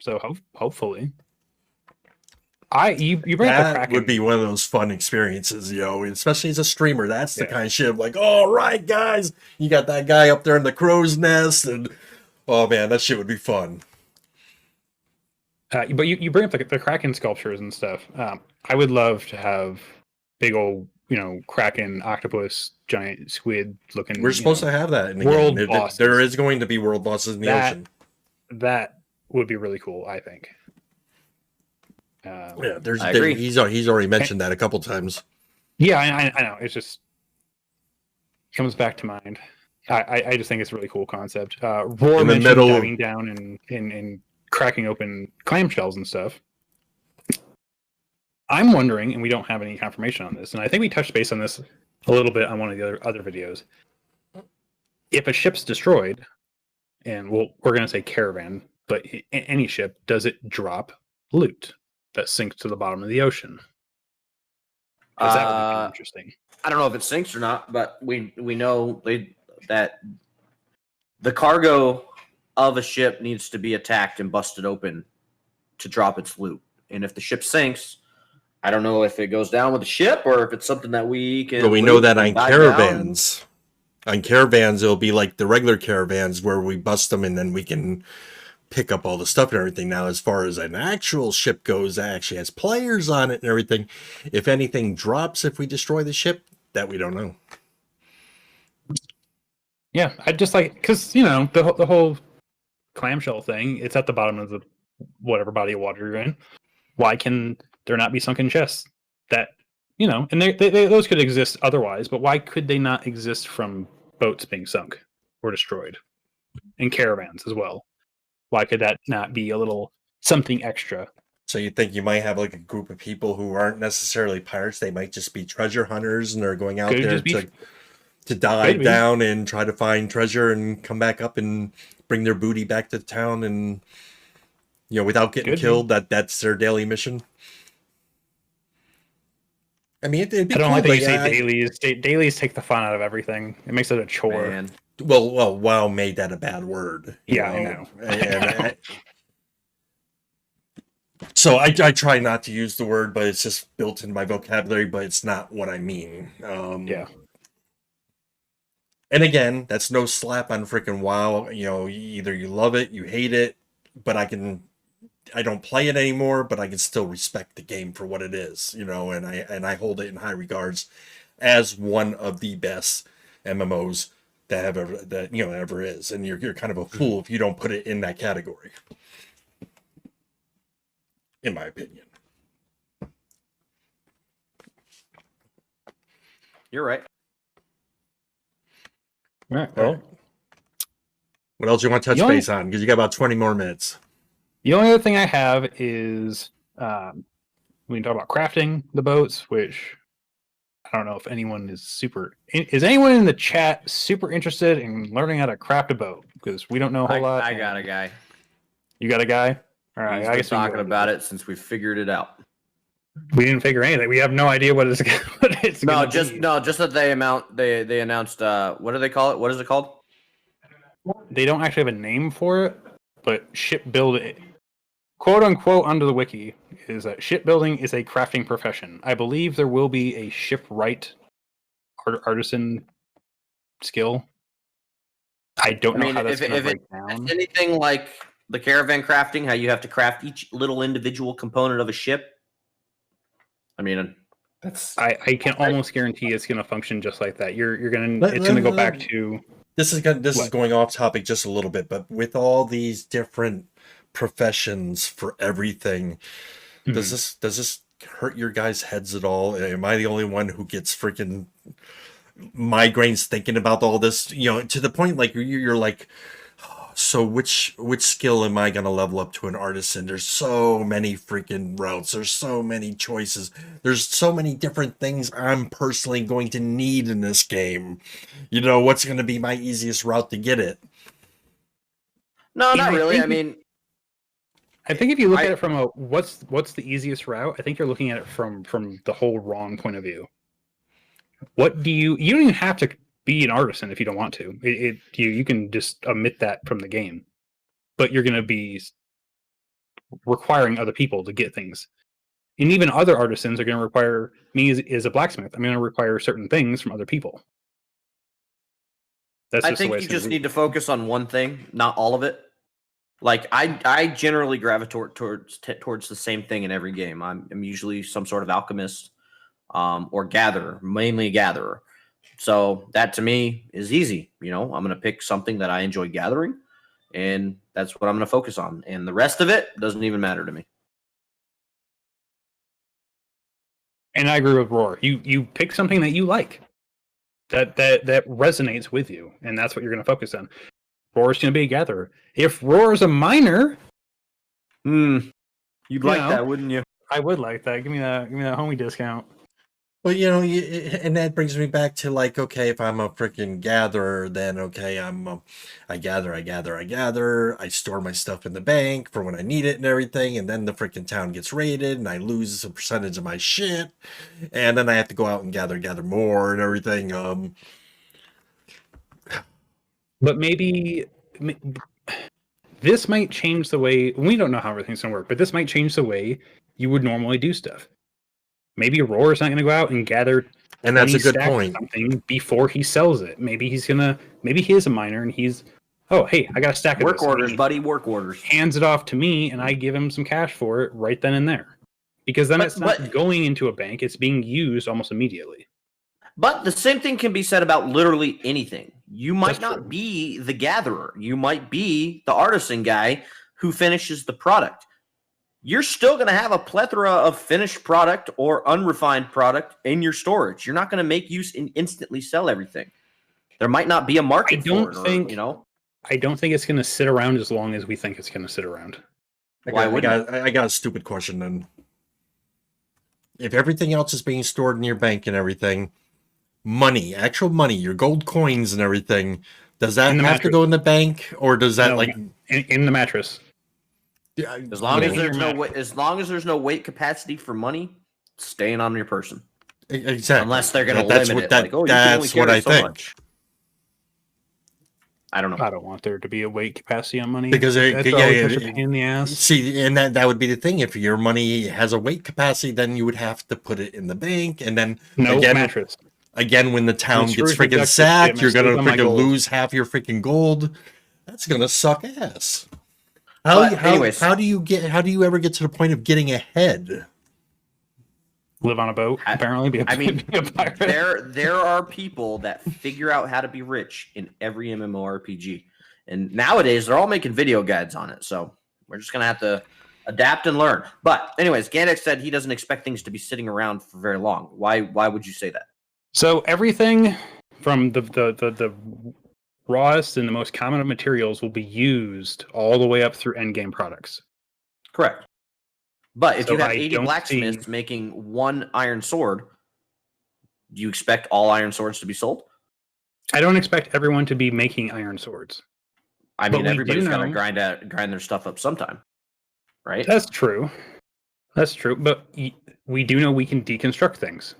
Speaker 2: So hopefully, you bring up the
Speaker 1: That
Speaker 2: Kraken.
Speaker 1: would be one of those fun experiences, especially as a streamer. That's the kind of shit like, all right, guys, you got that guy up there in the crow's nest, and oh man, that shit would be fun.
Speaker 2: But you bring up the Kraken sculptures and stuff. I would love to have big old, Kraken, octopus, giant squid looking.
Speaker 1: We're supposed to have that in the
Speaker 2: world
Speaker 1: game.
Speaker 2: bosses.
Speaker 1: There is going to be world bosses in the ocean.
Speaker 2: That would be really cool, I think.
Speaker 1: Yeah,
Speaker 3: I agree.
Speaker 1: he's already mentioned that a couple times.
Speaker 2: Yeah, I know. It's just comes back to mind. I just think it's a really cool concept. Roar
Speaker 1: In the
Speaker 2: mentioned
Speaker 1: middle-
Speaker 2: diving down and cracking open clamshells and stuff. I'm wondering, and we don't have any confirmation on this, and I think we touched base on this a little bit on one of the other videos. If a ship's destroyed, and we're going to say caravan, but any ship, does it drop loot that sinks to the bottom of the ocean? 'Cause that would be kinda interesting.
Speaker 3: I don't know if it sinks or not, but we know that the cargo of a ship needs to be attacked and busted open to drop its loot. And if the ship sinks, I don't know if it goes down with the ship or if it's something that we can.
Speaker 1: But we know that on
Speaker 3: dive down.
Speaker 1: caravans. On caravans, it'll be like the regular caravans where we bust them and then we can pick up all the stuff and everything. Now, as far as an actual ship goes, that actually has players on it and everything. If anything drops, if we destroy the ship, that we don't know.
Speaker 2: Yeah, I just like, because the whole clamshell thing, it's at the bottom of the whatever body of water you're in. Why can there not be sunken chests that and they those could exist otherwise, but why could they not exist from boats being sunk or destroyed, and caravans as well? Why could that not be a little something extra?
Speaker 1: So you think you might have like a group of people who aren't necessarily pirates? They might just be treasure hunters, and they're going out
Speaker 2: Could
Speaker 1: there
Speaker 2: just be-
Speaker 1: to dive
Speaker 2: be.
Speaker 1: down and try to find treasure and come back up and bring their booty back to town, and without getting
Speaker 2: Could be.
Speaker 1: killed. That's their daily mission. I mean, it'd be
Speaker 2: I don't
Speaker 1: cool,
Speaker 2: like that
Speaker 1: but
Speaker 2: you say
Speaker 1: yeah,
Speaker 2: dailies. Dailies take the fun out of everything. It makes it a chore.
Speaker 3: Man,
Speaker 1: Well, WoW made that a bad word.
Speaker 2: Yeah, I know.
Speaker 1: And so I try not to use the word, but it's just built in my vocabulary, but it's not what I mean.
Speaker 2: Yeah.
Speaker 1: And again, that's no slap on freaking WoW. Either you love it, you hate it, but I don't play it anymore, but I can still respect the game for what it is, and I hold it in high regards as one of the best MMOs that ever is. And you're kind of a fool if you don't put it in that category, in my opinion.
Speaker 3: you're right.
Speaker 2: All right. Well,
Speaker 1: What else you want to touch
Speaker 2: The only-
Speaker 1: base on? Because you got about 20 more minutes.
Speaker 2: the only other thing I have is we can talk about crafting the boats, which I don't know if anyone is anyone in the chat super interested in learning how to craft a boat, because we don't know a whole lot.
Speaker 3: I got a guy.
Speaker 2: You got a guy? All right.
Speaker 3: He's
Speaker 2: I
Speaker 3: been
Speaker 2: guess we can
Speaker 3: talking
Speaker 2: go into
Speaker 3: about it since we figured it out.
Speaker 2: We didn't figure anything. We have no idea what it's
Speaker 3: No,
Speaker 2: gonna
Speaker 3: just
Speaker 2: be.
Speaker 3: that they announced what do they call it? What is it called?
Speaker 2: They don't actually have a name for it, but shipbuilding, quote unquote, under the wiki, is that shipbuilding is a crafting profession. I believe there will be a shipwright artisan skill. I don't know how that's going to break down.
Speaker 3: It's anything like the caravan crafting, how you have to craft each little individual component of a ship. I mean,
Speaker 2: I can almost guarantee it's going to function just like that. It's going
Speaker 1: Let-
Speaker 2: to go
Speaker 1: let-
Speaker 2: back to
Speaker 1: This is
Speaker 2: What?
Speaker 1: going off topic just a little bit, but with all these different professions for everything, does this hurt your guys' heads at all? Am I the only one who gets freaking migraines thinking about all this? You know, to the point like you're like, so which skill am I gonna level up to an artisan? There's so many freaking routes. There's so many choices. There's so many different things I'm personally going to need in this game. You know, what's gonna be my easiest route to get it?
Speaker 3: No,
Speaker 2: Yeah,
Speaker 3: not
Speaker 2: I
Speaker 3: really.
Speaker 2: think-
Speaker 3: I mean,
Speaker 2: I think if you look at it from a what's the easiest route, I think you're looking at it from the whole wrong point of view. What do you don't even have to be an artisan if you don't want to. You can just omit that from the game. But you're going to be requiring other people to get things. And even other artisans are going to require me as a blacksmith. I'm going to require certain things from other people. That's
Speaker 3: I
Speaker 2: just the
Speaker 3: think
Speaker 2: way
Speaker 3: you
Speaker 2: it's gonna
Speaker 3: just
Speaker 2: be.
Speaker 3: need to focus on one thing, not all of it. Like I generally gravitate towards the same thing in every game. I'm usually some sort of alchemist, or gatherer, mainly a gatherer. So that to me is easy. You know, I'm going to pick something that I enjoy gathering, and that's what I'm going to focus on. And the rest of it doesn't even matter to me.
Speaker 2: And I agree with Roar. You pick something that you like, that resonates with you, and that's what you're going to focus on. Roar's going to be a gatherer. If Roar's a miner,
Speaker 3: You'd like
Speaker 2: know.
Speaker 3: that, wouldn't you?
Speaker 2: I would like that. Give me that homie discount.
Speaker 1: Well, you know, and that brings me back to like, okay, if I'm a freaking gatherer, then okay, I gather, I store my stuff in the bank for when I need it and everything, and then the freaking town gets raided, and I lose a percentage of my shit, and then I have to go out and gather more and everything.
Speaker 2: But maybe this might change the way, we don't know how everything's going to work, but this might change the way you would normally do stuff. Maybe Roar is not going to go out and gather
Speaker 1: And that's a
Speaker 2: 20
Speaker 1: good
Speaker 2: stacks of
Speaker 1: point.
Speaker 2: something before he sells it. Maybe he is a miner and he's, oh, hey, I got a stack of
Speaker 3: Work
Speaker 2: this. And
Speaker 3: orders,
Speaker 2: he
Speaker 3: buddy. Work orders.
Speaker 2: hands it off to me and I give him some cash for it right then and there. Because then it's not going into a bank, it's being used almost immediately.
Speaker 3: But the same thing can be said about literally anything. You might
Speaker 2: That's
Speaker 3: not
Speaker 2: true.
Speaker 3: be the gatherer. You might be the artisan guy who finishes the product. You're still going to have a plethora of finished product or unrefined product in your storage. You're not going to make use and instantly sell everything. There might not be a market for it.
Speaker 2: I don't think it's going to sit around as long as we think it's going to sit around.
Speaker 1: I got a stupid question then. If everything else is being stored in your bank and everything, actual money, your gold coins and everything, does that have to go in the bank, or does that
Speaker 2: in the mattress?
Speaker 3: As long as there's no weight capacity for money, staying on your person.
Speaker 1: Exactly.
Speaker 3: Unless they're going to limit it. Like, oh, you can only carry
Speaker 1: I
Speaker 3: so
Speaker 1: think.
Speaker 3: much. I don't know.
Speaker 2: I don't want there to be a weight capacity on money
Speaker 1: Because
Speaker 2: that's always such a pain in the ass.
Speaker 1: See, and that would be the thing. If your money has a weight capacity, then you would have to put it in the bank, and then
Speaker 2: mattress.
Speaker 1: Again, when the town gets freaking sacked, you're gonna freaking lose half your freaking gold. That's gonna suck ass. How do you ever get to the point of getting ahead?
Speaker 2: Live on a boat, apparently. Be a pirate.
Speaker 3: There are people that figure out how to be rich in every MMORPG, and nowadays they're all making video guides on it. So we're just gonna have to adapt and learn. But anyways, Ghandex said he doesn't expect things to be sitting around for very long. Why would you say that?
Speaker 2: So everything from the rawest and the most common of materials will be used all the way up through endgame products.
Speaker 3: Correct. But if you have 80 blacksmiths making one iron sword, do you expect all iron swords to be sold?
Speaker 2: I don't expect everyone to be making iron swords.
Speaker 3: I mean, everybody's got to grind their stuff up sometime, right?
Speaker 2: That's true. But we do know we can deconstruct things.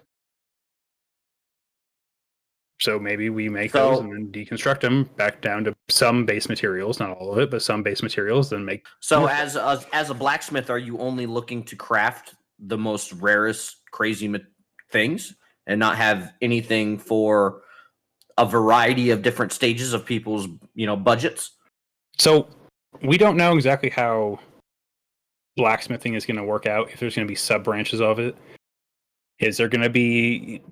Speaker 2: So maybe we make those and then deconstruct them back down to some base materials, not all of it, but some base materials, then make.
Speaker 3: So as a blacksmith, are you only looking to craft the most rarest, crazy things and not have anything for a variety of different stages of people's, budgets?
Speaker 2: So we don't know exactly how blacksmithing is going to work out, if there's going to be sub branches of it. Is there going to be,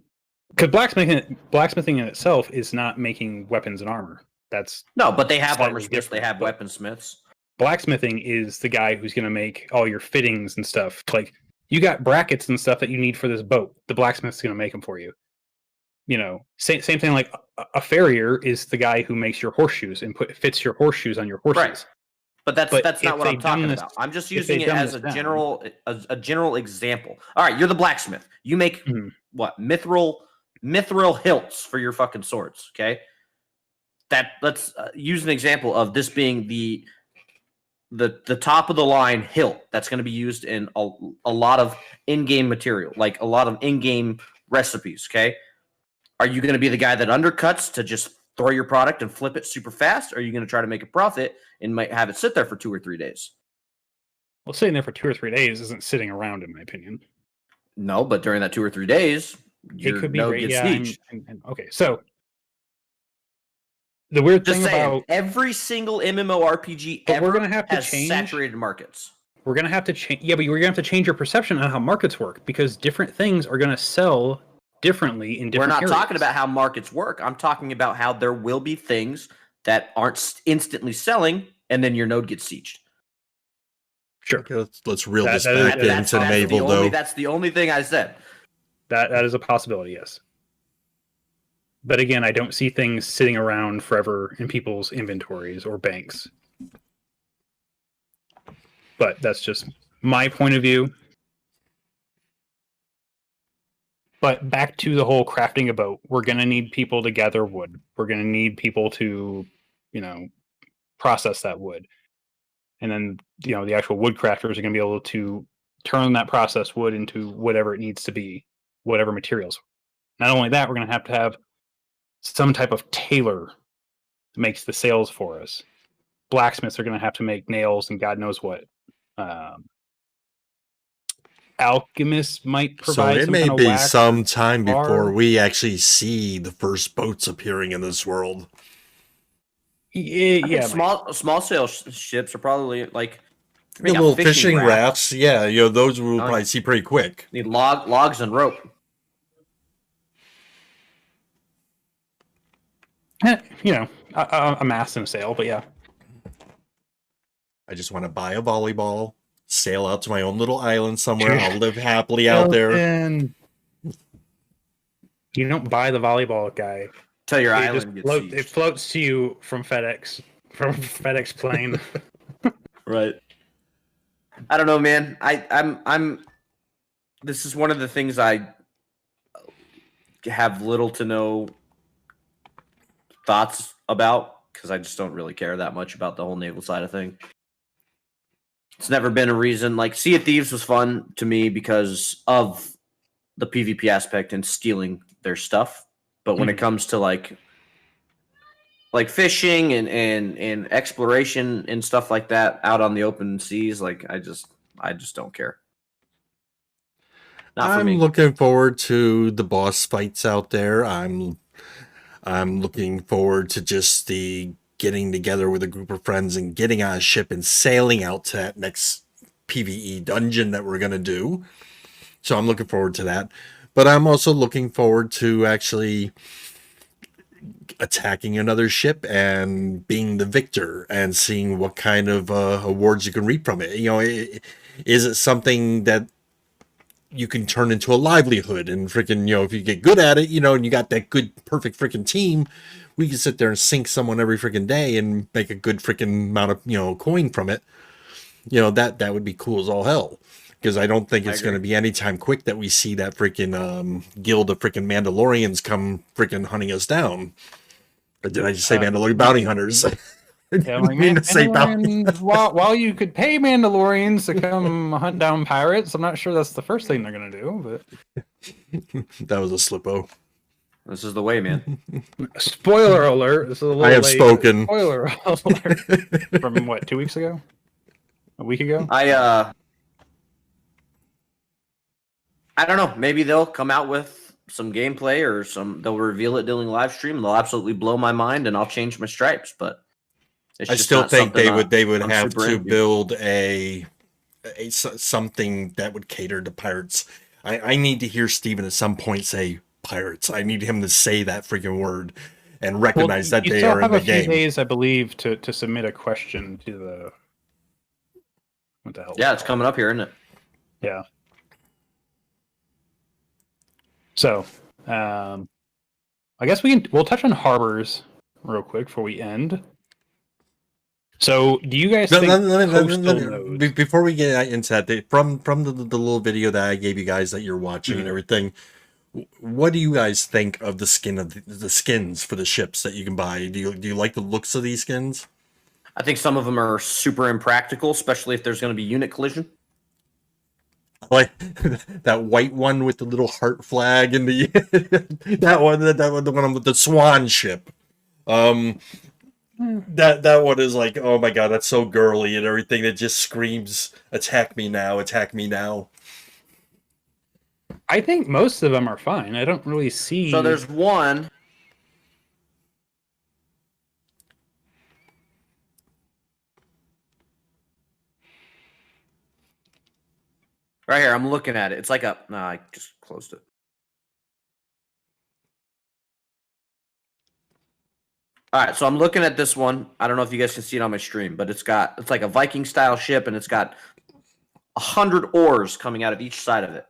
Speaker 2: because blacksmithing in itself is not making weapons and armor. That's
Speaker 3: No, but they have
Speaker 2: slightly
Speaker 3: armor smiths.
Speaker 2: different,
Speaker 3: They have
Speaker 2: but-
Speaker 3: weaponsmiths.
Speaker 2: Blacksmithing is the guy who's going to make all your fittings and stuff. Like, you got brackets and stuff that you need for this boat. The blacksmith's going to make them for you. You know, same thing. Like a farrier is the guy who makes your horseshoes and fits your horseshoes on your horses.
Speaker 3: Right. But that's
Speaker 2: But
Speaker 3: not
Speaker 2: if
Speaker 3: what
Speaker 2: they
Speaker 3: I'm talking
Speaker 2: dumb this-
Speaker 3: about. I'm just
Speaker 2: if
Speaker 3: using
Speaker 2: they
Speaker 3: it
Speaker 2: dumb
Speaker 3: as
Speaker 2: this
Speaker 3: a
Speaker 2: down-
Speaker 3: general example. All right, you're the blacksmith. You make
Speaker 2: Mhm.
Speaker 3: what mithril hilts for your fucking swords. Okay, let's use an example of this being the top of the line hilt that's going to be used in a lot of in-game material, like a lot of in-game recipes. Okay, are you going to be the guy that undercuts to just throw your product and flip it super fast? Or are you going to try to make a profit and might have it sit there for 2 or 3 days?
Speaker 2: Well, sitting there for 2 or 3 days isn't sitting around, in my opinion.
Speaker 3: No, but during that 2 or 3 days,
Speaker 2: It
Speaker 3: your
Speaker 2: could be
Speaker 3: node gets sieged.
Speaker 2: okay. So the weird
Speaker 3: Just
Speaker 2: thing
Speaker 3: saying,
Speaker 2: about
Speaker 3: every single MMORPG
Speaker 2: but we're
Speaker 3: ever
Speaker 2: gonna have to
Speaker 3: has
Speaker 2: change.
Speaker 3: saturated markets.
Speaker 2: We're gonna have to change. Yeah, but we're gonna have to change your perception on how markets work because different things are gonna sell differently in
Speaker 3: We're
Speaker 2: different.
Speaker 3: not
Speaker 2: areas.
Speaker 3: talking about how markets work. I'm talking about how there will be things that aren't instantly selling, and then your node gets sieged.
Speaker 2: Sure,
Speaker 1: Okay, let's reel
Speaker 2: That-
Speaker 1: this
Speaker 2: that is-
Speaker 1: back into Naval, though.
Speaker 3: That's the only thing I said.
Speaker 2: that is a possibility. Yes, but again, I don't see things sitting around forever in people's inventories or banks. But that's just my point of view. But back to the whole crafting a boat, we're going to need people to gather wood. We're going to need people to, process that wood. And then, the actual wood crafters are going to be able to turn that processed wood into whatever it needs to be, whatever materials. Not only that, we're going to have some type of tailor that makes the sails for us. Blacksmiths are going to have to make nails and God knows what. Alchemists might
Speaker 1: So
Speaker 2: provide
Speaker 1: it
Speaker 2: some
Speaker 1: may
Speaker 2: kind of
Speaker 1: be
Speaker 2: wax
Speaker 1: some time
Speaker 2: bar.
Speaker 1: before we actually see the first boats appearing in this world.
Speaker 3: I
Speaker 2: Yeah,
Speaker 3: think small sail ships are probably like
Speaker 1: The little fishing rafts, yeah, those we'll probably see pretty quick.
Speaker 3: Need logs and rope.
Speaker 2: a mast and a sail, but yeah.
Speaker 1: I just want to buy a volleyball, sail out to my own little island somewhere. I'll live happily out there.
Speaker 2: And you don't buy the volleyball guy.
Speaker 3: Till your
Speaker 2: It
Speaker 3: island
Speaker 2: just
Speaker 3: gets
Speaker 2: floats. It
Speaker 3: sieged.
Speaker 2: floats to you from FedEx plane.
Speaker 3: Right. I don't know, man. I'm. This is one of the things I have little to no thoughts about because I just don't really care that much about the whole naval side of thing. It's never been a reason. Like Sea of Thieves was fun to me because of the PvP aspect and stealing their stuff. But when it comes to like fishing and exploration and stuff like that out on the open seas, like I just don't care. Not for
Speaker 1: I'm
Speaker 3: me.
Speaker 1: looking forward to the boss fights out there. I'm looking forward to just the getting together with a group of friends and getting on a ship and sailing out to that next PvE dungeon that we're going to do. So I'm looking forward to that. But I'm also looking forward to actually attacking another ship and being the victor and seeing what kind of awards you can reap from it. Is it something that you can turn into a livelihood and freaking, if you get good at it, and you got that good, perfect freaking team, we can sit there and sink someone every freaking day and make a good freaking amount of, coin from it. That would be cool as all hell. Because I don't think it's going to be anytime quick that we see that freaking guild of freaking Mandalorians come freaking hunting us down. Or did I just say Mandalorian bounty hunters?
Speaker 2: Yeah, like,
Speaker 1: mean to say
Speaker 2: Mandalorians, while you could pay Mandalorians to come hunt down pirates, I'm not sure that's the first thing they're going to do. But
Speaker 1: That was a slip-o.
Speaker 3: This is the way, man.
Speaker 2: spoiler alert! This is a little
Speaker 1: I have
Speaker 2: late,
Speaker 1: spoken.
Speaker 2: Spoiler alert! From what, 2 weeks ago? A week ago?
Speaker 3: I don't know. Maybe they'll come out with some gameplay or they'll reveal it during live stream. They'll absolutely blow my mind, and I'll change my stripes. But it's
Speaker 1: I
Speaker 3: just
Speaker 1: still
Speaker 3: not
Speaker 1: think they
Speaker 3: something
Speaker 1: would
Speaker 3: I'm
Speaker 1: have
Speaker 3: super
Speaker 1: to
Speaker 3: into.
Speaker 1: build something that would cater to pirates. I need to hear Steven at some point say pirates. I need him to say that freaking word and recognize that
Speaker 2: you
Speaker 1: they
Speaker 2: still
Speaker 1: are in
Speaker 2: have
Speaker 1: the
Speaker 2: a few
Speaker 1: game.
Speaker 2: days, I believe, to submit a question to the. What the hell?
Speaker 3: Yeah, it's coming up here, isn't it?
Speaker 2: Yeah. So, I guess we'll touch on harbors real quick before we end. So, do you guys think coastal nodes?
Speaker 1: Before we get into that, from the little video that I gave you guys that you're watching and everything, what do you guys think of the skins for the ships that you can buy? Do you like the looks of these skins?
Speaker 3: I think some of them are super impractical, especially if there's going to be unit collision.
Speaker 1: Like that white one with the little heart flag and the that one, the one with the swan ship. That one is like, oh my god, that's so girly and everything. It just screams, "Attack me now! Attack me now!"
Speaker 2: I think most of them are fine. I don't really see.
Speaker 3: So there's one. Right here, I'm looking at it. It's like a. No, I just closed it. All right, so I'm looking at this one. I don't know if you guys can see it on my stream, but it's like a Viking style ship, and it's got 100 oars coming out of each side of it.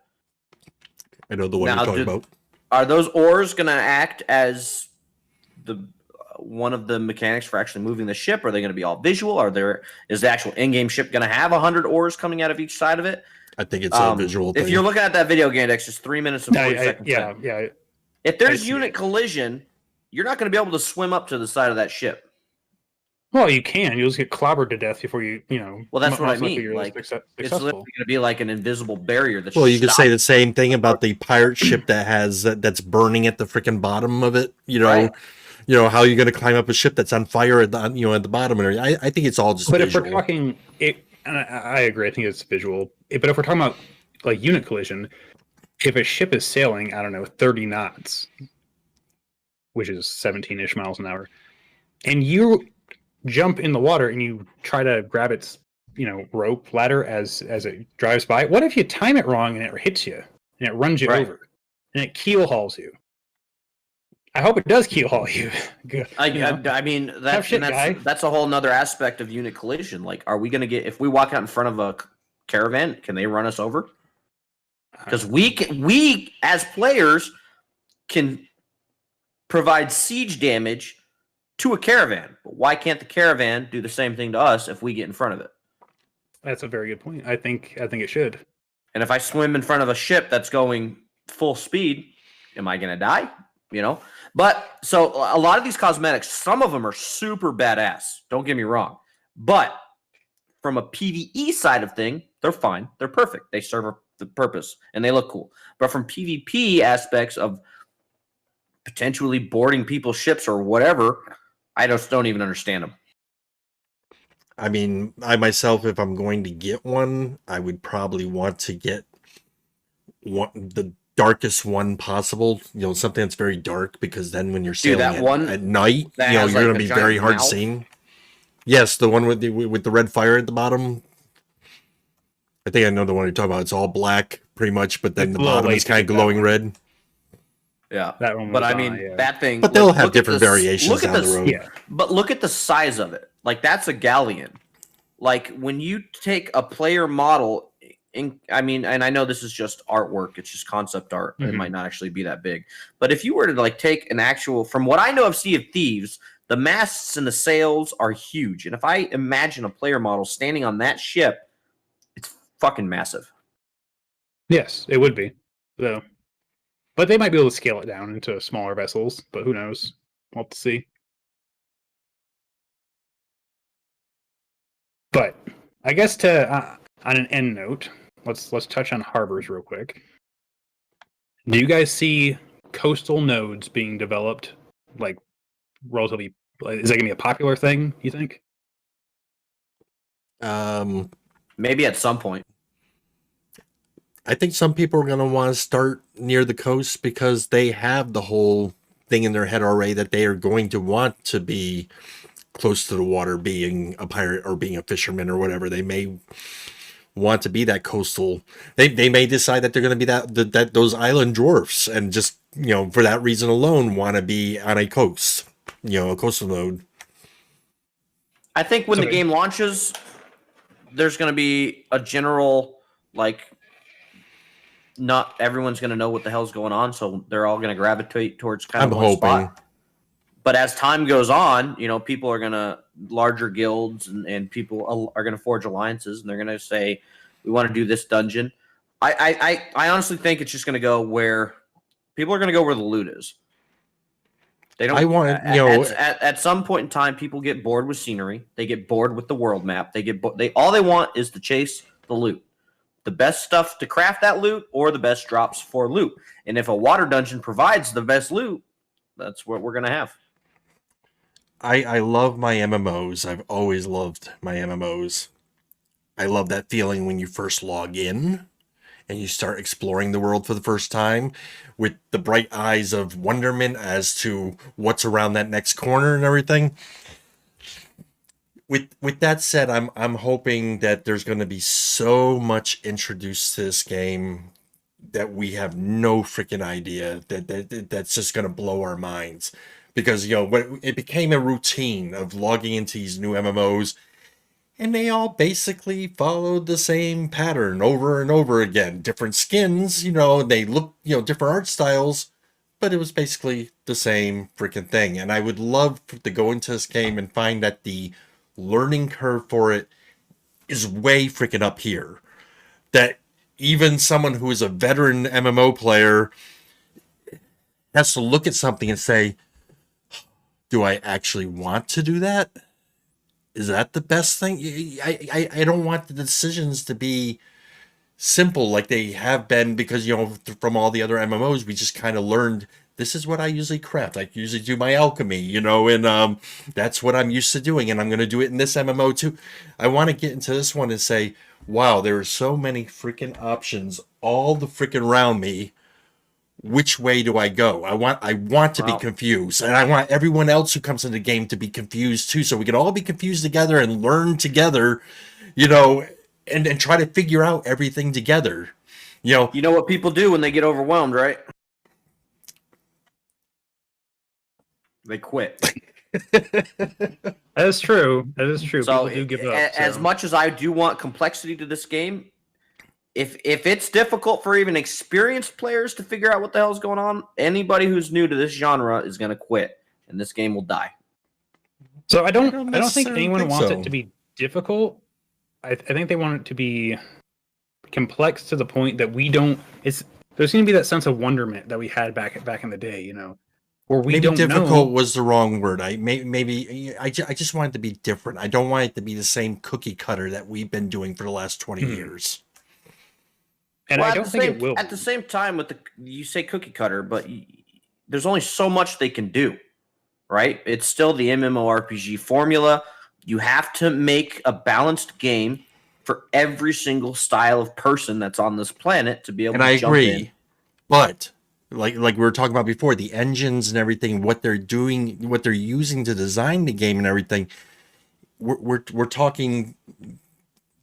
Speaker 1: I know the one
Speaker 3: Now,
Speaker 1: you're talking about.
Speaker 3: Are those oars going to act as one of the mechanics for actually moving the ship? Are they going to be all visual? Is the actual in-game ship going to have 100 oars coming out of each side of it?
Speaker 1: I think it's a visual thing.
Speaker 3: If you're looking at that video, Ghandex, it's 3 minutes and 40 seconds.
Speaker 2: Yeah.
Speaker 3: If there's unit collision, you're not going to be able to swim up to the side of that ship.
Speaker 2: Well, you can. You'll just get clobbered to death before you know.
Speaker 3: Well, that's what I
Speaker 2: most likely
Speaker 3: mean.
Speaker 2: you're
Speaker 3: Like, it's
Speaker 2: successful.
Speaker 3: literally going to be like an invisible barrier.
Speaker 1: Well, you could say the same thing about the pirate ship that's burning at the freaking bottom of it. You know,
Speaker 3: Right.
Speaker 1: You know how you're going to climb up a ship that's on fire at the at the bottom. And I think it's all just.
Speaker 2: But
Speaker 1: visual.
Speaker 2: if we're talking, and I agree. I think it's visual. But if we're talking about like unit collision, if a ship is sailing, I don't know, 30 knots, which is 17-ish miles an hour, and you jump in the water and you try to grab its rope ladder as it drives by, what if you time it wrong and it hits you and it runs you over and it keel hauls you? I hope it does keel haul you.
Speaker 3: I mean, that's a whole nother aspect of unit collision. Like, are we going to get, if we walk out in front of a caravan, can they run us over? Because we as players can provide siege damage to a caravan, but why can't the caravan do the same thing to us if we get in front of it?
Speaker 2: That's a very good point. I think it should.
Speaker 3: And if I swim in front of a ship that's going full speed, am I going to die? But so a lot of these cosmetics, some of them are super badass. Don't get me wrong. But from a PvE side of thing, they're fine. They're perfect. They serve the purpose and they look cool. But from PvP aspects of potentially boarding people's ships or whatever, I just don't even understand them.
Speaker 1: I mean, I myself, if I'm going to get one, I would probably want to get the darkest one possible. Something that's very dark, because then when you're sailing at night, you're going to be very hard seen. Yes, the one with the red fire at the bottom. I think I know the one you're talking about. It's all black, pretty much, but then the bottom is kind of glowing red.
Speaker 3: Yeah,
Speaker 2: that one.
Speaker 3: But I mean, that thing.
Speaker 1: But they'll have different variations down the road.
Speaker 2: Yeah.
Speaker 3: But look at the size of it. Like, that's a galleon. Like, when you take a player model, and I know this is just artwork. It's just concept art. Mm-hmm. It might not actually be that big. But if you were to take an actual, from what I know of Sea of Thieves, the masts and the sails are huge. And if I imagine a player model standing on that ship, it's fucking massive.
Speaker 2: Yes, it would be. So, but they might be able to scale it down into smaller vessels. But who knows? We'll have to see. But I guess on an end note, let's touch on harbors real quick. Do you guys see coastal nodes being developed, relatively? Is that gonna be a popular thing, you think?
Speaker 3: Maybe at some point.
Speaker 1: I think some people are going to want to start near the coast because they have the whole thing in their head already that they are going to want to be close to the water, being a pirate or being a fisherman or whatever. They may want to be that coastal. They may decide that they're going to be that those island dwarfs, and just for that reason alone want to be on a coast, a coastal node.
Speaker 3: I think when the game launches, there's going to be a general not everyone's going to know what the hell's going on, so they're all going to gravitate towards kind of one spot. But as time goes on, people are going to larger guilds and people are going to forge alliances, and they're going to say, we want to do this dungeon. I honestly think it's just going to go where people are going to go where the loot is. They don't. At some point in time, people get bored with scenery. They get bored with the world map. All they want is to chase the loot, the best stuff to craft that loot, or the best drops for loot. And if a water dungeon provides the best loot, that's what we're going to have.
Speaker 1: I love my MMOs. I've always loved my MMOs. I love that feeling when you first log in and you start exploring the world for the first time with the bright eyes of wonderment as to what's around that next corner and everything. With that said, I'm hoping that there's going to be so much introduced to this game that we have no freaking idea that's just going to blow our minds. Because, it became a routine of logging into these new MMOs, and they all basically followed the same pattern over and over again. Different skins, they look, different art styles, but it was basically the same freaking thing. And I would love to go into this game and find that the learning curve for it is way freaking up here. That even someone who is a veteran MMO player has to look at something and say, do I actually want to do that? Is that the best thing? I don't want the decisions to be simple like they have been, because, from all the other MMOs, we just kind of learned this is what I usually craft. I usually do my alchemy, and that's what I'm used to doing, and I'm going to do it in this MMO too. I want to get into this one and say, wow, there are so many freaking options all the freaking around me. Which way do I go? I want to be confused, and I want everyone else who comes in the game to be confused too, so we can all be confused together and learn together, and try to figure out everything together. You know
Speaker 3: what people do when they get overwhelmed, right? They quit.
Speaker 2: That is true.
Speaker 3: So
Speaker 2: people do give up.
Speaker 3: As much as I do want complexity to this game, if it's difficult for even experienced players to figure out what the hell is going on, anybody who's new to this genre is going to quit, and this game will die.
Speaker 2: So I don't think anyone wants it to be difficult. I think they want it to be complex to the point that we don't. There's going to be that sense of wonderment that we had back in the day, where we don't know.
Speaker 1: Difficult was the wrong word. I just want it to be different. I don't want it to be the same cookie cutter that we've been doing for the last 20 years.
Speaker 2: And I don't think it will.
Speaker 3: At the same time, you say cookie cutter, but there's only so much they can do, right? It's still the MMORPG formula. You have to make a balanced game for every single style of person that's on this planet to be able to jump in. And I agree.
Speaker 1: But like we were talking about before, the engines and everything, what they're doing, what they're using to design the game and everything, we're talking.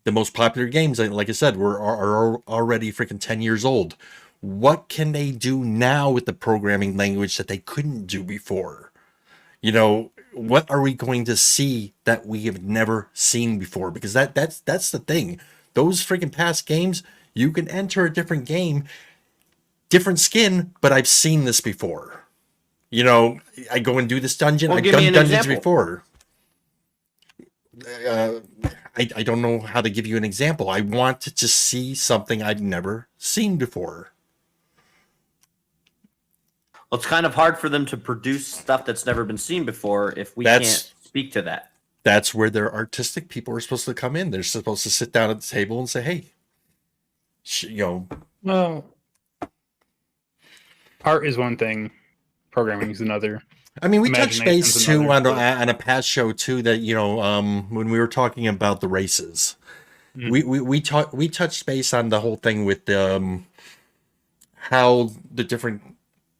Speaker 1: The most popular games, like I said, are already freaking 10 years old. What can they do now with the programming language that they couldn't do before? What are we going to see that we have never seen before? Because that's the thing. Those freaking past games, you can enter a different game, different skin, but I've seen this before. I go and do this dungeon. I've done dungeons before. I don't know how to give you an example. I want to just see something I've never seen before.
Speaker 3: Well, it's kind of hard for them to produce stuff that's never been seen before if we can't speak to that.
Speaker 1: That's where their artistic people are supposed to come in. They're supposed to sit down at the table and say, hey,
Speaker 2: Well, art is one thing. Programming is another.
Speaker 1: I mean, we touched base too on a past show too that when we were talking about the races, we touched base on the whole thing with how the different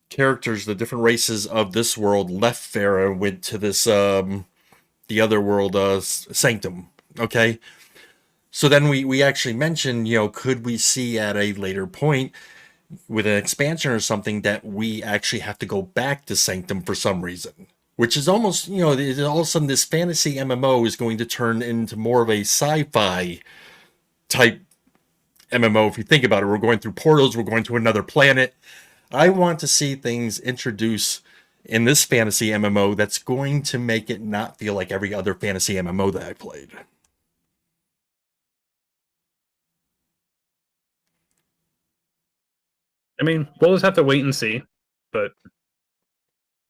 Speaker 1: characters, the different races of this world left Farah and went to this the other world, Sanctum. Okay, So then we actually mentioned, could we see at a later point with an expansion or something that we actually have to go back to Sanctum for some reason? Which is almost, all of a sudden this fantasy MMO is going to turn into more of a sci-fi type MMO. If you think about it, we're going through portals, we're going to another planet. I want to see things introduced in this fantasy MMO that's going to make it not feel like every other fantasy MMO that I played.
Speaker 2: I mean, we'll just have to wait and see. But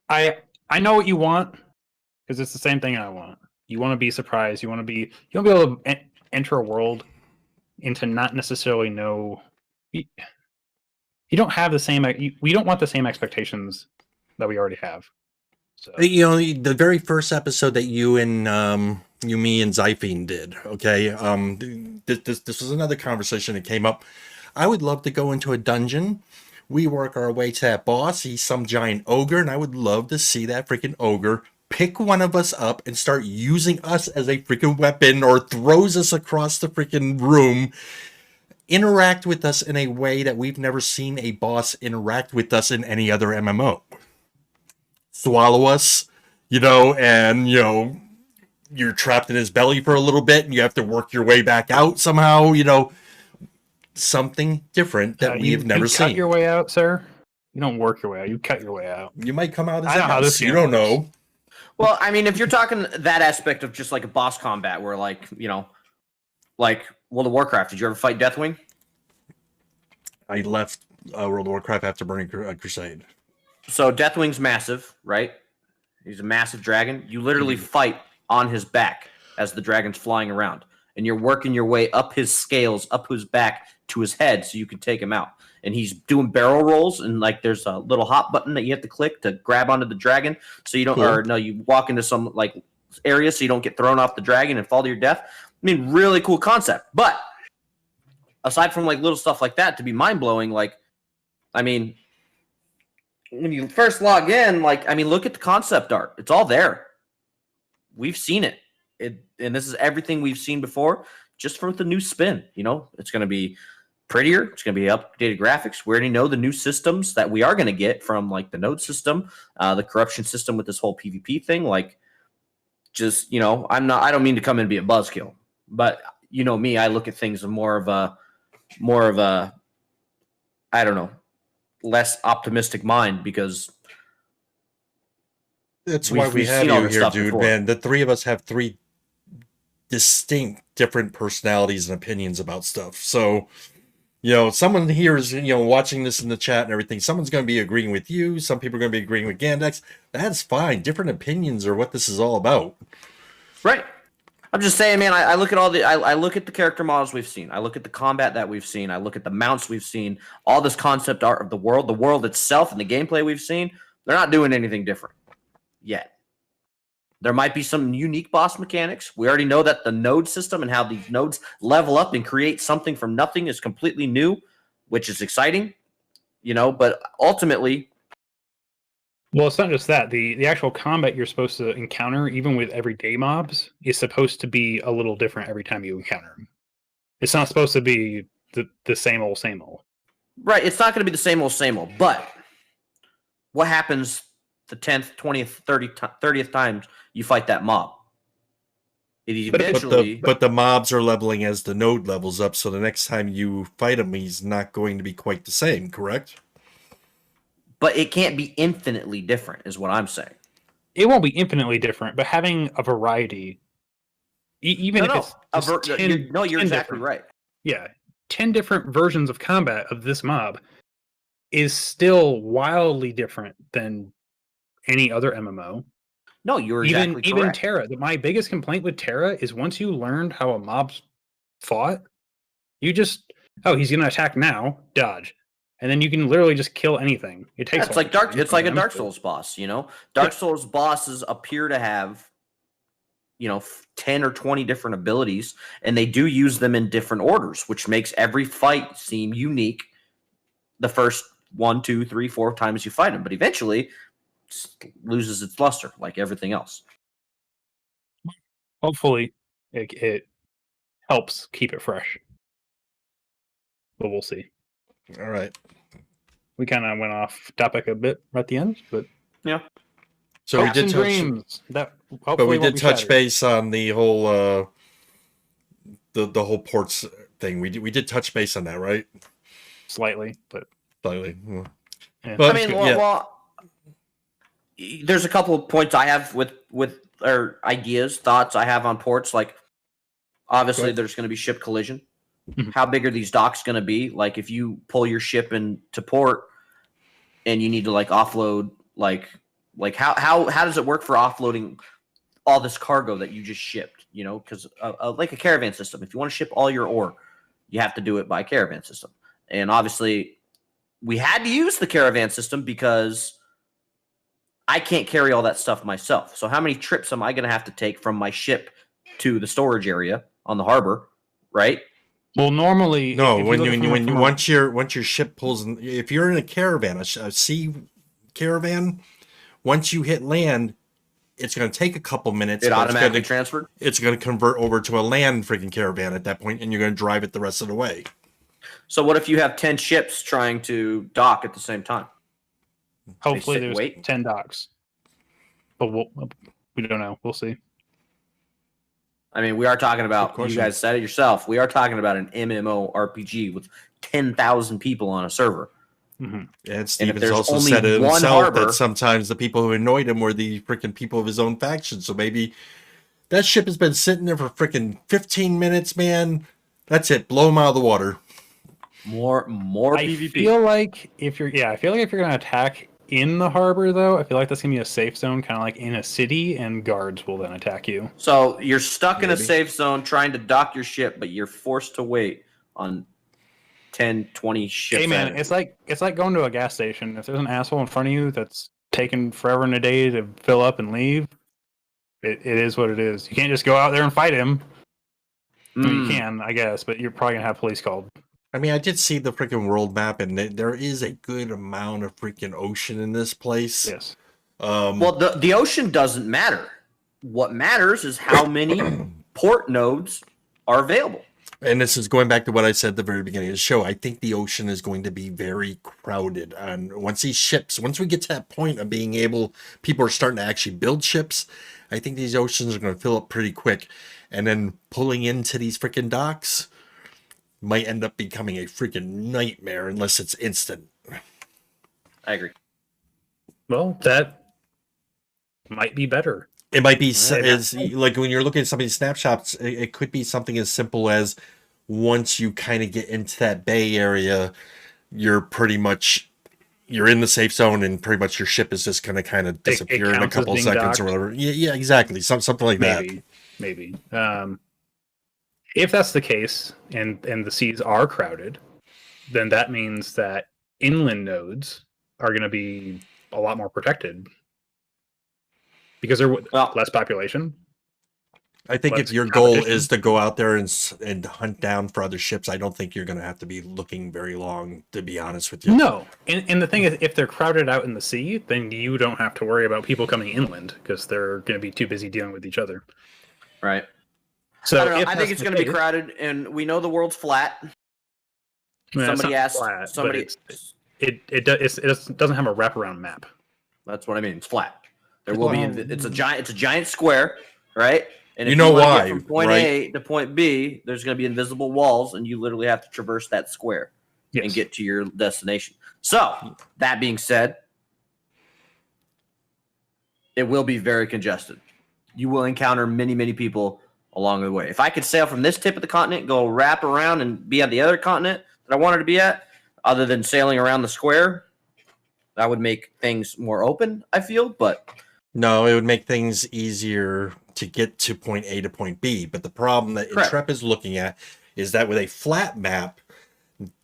Speaker 2: I know what you want, because it's the same thing I want. You want to be surprised. You want to be able to enter a world and to not necessarily know. You don't have the same. We don't want the same expectations that we already have. So.
Speaker 1: The very first episode that you, me, and Zyphine did. Okay, this was another conversation that came up. I would love to go into a dungeon. We work our way to that boss. He's some giant ogre, and I would love to see that freaking ogre pick one of us up and start using us as a freaking weapon, or throws us across the freaking room, interact with us in a way that we've never seen a boss interact with us in any other MMO. Swallow us, and, you're trapped in his belly for a little bit and you have to work your way back out somehow, something different that we've never seen.
Speaker 2: You cut your way out, sir? You don't work your way out. You cut your way out.
Speaker 1: You might come out as
Speaker 2: I know how this
Speaker 1: you don't know.
Speaker 3: Well, I mean, if you're talking that aspect of just like a boss combat where like World of Warcraft, did you ever fight Deathwing?
Speaker 1: I left World of Warcraft after Burning Crusade.
Speaker 3: So Deathwing's massive, right? He's a massive dragon. You literally fight on his back as the dragon's flying around. And you're working your way up his scales, up his back to his head so you can take him out. And he's doing barrel rolls, and like there's a little hot button that you have to click to grab onto the dragon so you don't, or no, you walk into some like area so you don't get thrown off the dragon and fall to your death. I mean, really cool concept. But aside from like little stuff like that to be mind-blowing, like, I mean, when you first log in, like, I mean, look at the concept art. It's all there. We've seen it. And this is everything we've seen before, just for the new spin. It's going to be prettier. It's going to be updated graphics. We already know the new systems that we are going to get from like the node system, the corruption system with this whole PvP thing. Like, just, I don't mean to come in and be a buzzkill, but me, I look at things in more of a, I don't know, less optimistic mind, because
Speaker 1: that's why we have you here, dude, before. Man. The three of us have three distinct different personalities and opinions about stuff. So, someone here is, watching this in the chat and everything. Someone's going to be agreeing with you. Some people are going to be agreeing with Ghandex. That's fine. Different opinions are what this is all about.
Speaker 3: Right. I'm just saying, man, I look at I look at the character models we've seen. I look at the combat that we've seen. I look at the mounts we've seen, all this concept art of the world itself, and the gameplay we've seen. They're not doing anything different yet. There might be some unique boss mechanics. We already know that the node system and how these nodes level up and create something from nothing is completely new, which is exciting, but ultimately...
Speaker 2: Well, it's not just that. The actual combat you're supposed to encounter, even with everyday mobs, is supposed to be a little different every time you encounter them. It's not supposed to be the same old, same old.
Speaker 3: Right, it's not going to be the same old, but what happens the 10th, 20th, 30th times you fight that mob? It eventually...
Speaker 1: But the mobs are leveling as the node levels up, so the next time you fight him, he's not going to be quite the same, correct?
Speaker 3: But it can't be infinitely different, is what I'm saying.
Speaker 2: It won't be infinitely different, but having a variety, even if it's 10,
Speaker 3: you're exactly right.
Speaker 2: Yeah, 10 different versions of combat of this mob is still wildly different than any other MMO.
Speaker 3: No, you're exactly correct.
Speaker 2: Even Terra. My biggest complaint with Terra is once you learned how a mob fought, you just, he's going to attack now, dodge. And then you can literally just kill anything. It takes.
Speaker 3: It's like a Dark Souls boss. Dark Souls bosses appear to have, 10 or 20 different abilities, and they do use them in different orders, which makes every fight seem unique. The first 1, 2, 3, 4 times you fight them, but eventually it loses its luster, like everything else.
Speaker 2: Hopefully, it helps keep it fresh. But we'll see.
Speaker 1: All right.
Speaker 2: We kind of went off topic a bit at the end, but
Speaker 3: Yeah.
Speaker 1: So we
Speaker 2: hopes
Speaker 1: did
Speaker 2: and
Speaker 1: touch,
Speaker 2: dreams that
Speaker 1: but
Speaker 2: hopefully
Speaker 1: we
Speaker 2: won't
Speaker 1: did
Speaker 2: be
Speaker 1: touch
Speaker 2: shattered.
Speaker 1: base on the whole the whole ports thing. We did touch base on that, right?
Speaker 2: Slightly, but
Speaker 1: Slightly.
Speaker 2: yeah.
Speaker 1: But
Speaker 3: I mean,
Speaker 1: yeah.
Speaker 3: well, there's a couple of points I have with or ideas, thoughts I have on ports. Like, obviously,
Speaker 1: Right.
Speaker 3: there's going to be ship collision.
Speaker 2: Mhm.
Speaker 3: How big are these docks going to be? Like, if you pull your ship into port and you need to like offload, like how does it work for offloading all this cargo that you just shipped? You know, because like a caravan system, if you want to ship all your ore, you have to do it by caravan system. And obviously, we had to use the caravan system because I can't carry all that stuff myself. So how many trips am I going to have to take from my ship to the storage area on the harbor, right?
Speaker 2: Well, normally,
Speaker 1: No,
Speaker 2: if
Speaker 1: when
Speaker 2: look
Speaker 1: you
Speaker 2: from
Speaker 1: when you
Speaker 2: a-
Speaker 1: once your ship pulls in, if you're in a caravan, a sea caravan, once you hit land, it's going to take a couple minutes.
Speaker 3: It
Speaker 1: but
Speaker 3: automatically transferred.
Speaker 1: it's going to convert over to a land freaking caravan at that point, and you're going to drive it the rest of the way.
Speaker 3: So what if you have 10 ships trying to dock at the same time?
Speaker 2: hopefully
Speaker 3: sit and
Speaker 2: there's
Speaker 3: wait?
Speaker 2: 10 docks, but we don't know. We'll see.
Speaker 3: I mean, we are talking about, you
Speaker 1: question.
Speaker 3: guys said it yourself, we are talking about an MMO RPG with 10,000 people on a server.
Speaker 2: Mhm.
Speaker 1: And Stevens
Speaker 3: there's
Speaker 1: also
Speaker 3: only
Speaker 1: said it
Speaker 3: one
Speaker 1: himself
Speaker 3: harbor-
Speaker 1: that sometimes the people who annoyed him were the freaking people of his own faction. So maybe that ship has been sitting there for freaking 15 minutes, man. That's it. Blow him out of the water.
Speaker 3: More
Speaker 2: I
Speaker 3: PvP.
Speaker 2: feel like if you're going to attack in the harbor, though, I feel like that's going to be a safe zone, kind of like in a city, and guards will then attack you.
Speaker 3: So you're stuck in a
Speaker 1: Maybe.
Speaker 3: safe zone trying to dock your ship, but you're forced to wait on 10, 20 ships.
Speaker 2: Hey, man,
Speaker 3: ahead.
Speaker 2: it's like going to a gas station. If there's an asshole in front of you that's taking forever and a day to fill up and leave, it is what it is. You can't just go out there and fight him. I mean, you can, I guess, but you're probably going to have police called.
Speaker 1: I mean, I did see the freaking world map, and there is a good amount of freaking ocean in this place.
Speaker 2: Yes.
Speaker 3: Well, the ocean doesn't matter. What matters is how many port nodes are available.
Speaker 1: And this is going back to what I said at the very beginning of the show. I think the ocean is going to be very crowded. And once we get to that point of being able, people are starting to actually build ships, I think these oceans are going to fill up pretty quick. And then pulling into these freaking docks might end up becoming a freaking nightmare unless it's instant.
Speaker 3: I agree.
Speaker 2: Well, that might be better.
Speaker 1: It might be
Speaker 3: Right.
Speaker 1: as like when you're looking at some of these snapshots, it could be something as simple as once you kind of get into that bay area, you're in the safe zone, and pretty much your ship is just going to kind of disappear in a
Speaker 2: counts as
Speaker 1: couple of
Speaker 2: being
Speaker 1: seconds or
Speaker 2: docked.
Speaker 1: whatever. Yeah, exactly. Something like that.
Speaker 2: Maybe. If that's the case, and the seas are crowded, then that means that inland nodes are going to be a lot more protected because they're less population.
Speaker 1: I think
Speaker 2: Less
Speaker 1: if your goal
Speaker 2: competition.
Speaker 1: is to go out there and hunt down for other ships, I don't think you're going to have to be looking very long, to be honest with you.
Speaker 2: No, and the thing is, if they're crowded out in the sea, then you don't have to worry about people coming inland because they're going to be too busy dealing with each other.
Speaker 3: Right.
Speaker 2: So
Speaker 3: I don't know.
Speaker 2: if
Speaker 3: I think
Speaker 2: that's
Speaker 3: it's
Speaker 2: the
Speaker 3: going to be
Speaker 2: case-
Speaker 3: crowded, and we know the world's flat.
Speaker 2: I mean, it's
Speaker 3: Somebody
Speaker 2: not
Speaker 3: asked.
Speaker 2: flat, but
Speaker 3: Somebody.
Speaker 2: it doesn't have a wraparound map.
Speaker 3: That's what I mean. It's flat. There
Speaker 1: It's
Speaker 3: will be.
Speaker 1: flat.
Speaker 3: It's a giant square, right? And
Speaker 1: You
Speaker 3: if
Speaker 1: know
Speaker 3: wanna
Speaker 1: why,
Speaker 3: get from point
Speaker 1: right?
Speaker 3: A to point B, there's going to be invisible walls, and you literally have to traverse that square
Speaker 2: Yes.
Speaker 3: and get to your destination. So that being said, it will be very congested. You will encounter many people along the way. If I could sail from this tip of the continent, go wrap around and be on the other continent that I wanted to be at, other than sailing around the square, that would make things more open, I feel. But
Speaker 1: No, it would make things easier to get to point A to point B. But the problem that
Speaker 3: Correct.
Speaker 1: Intrep is looking at is that with a flat map,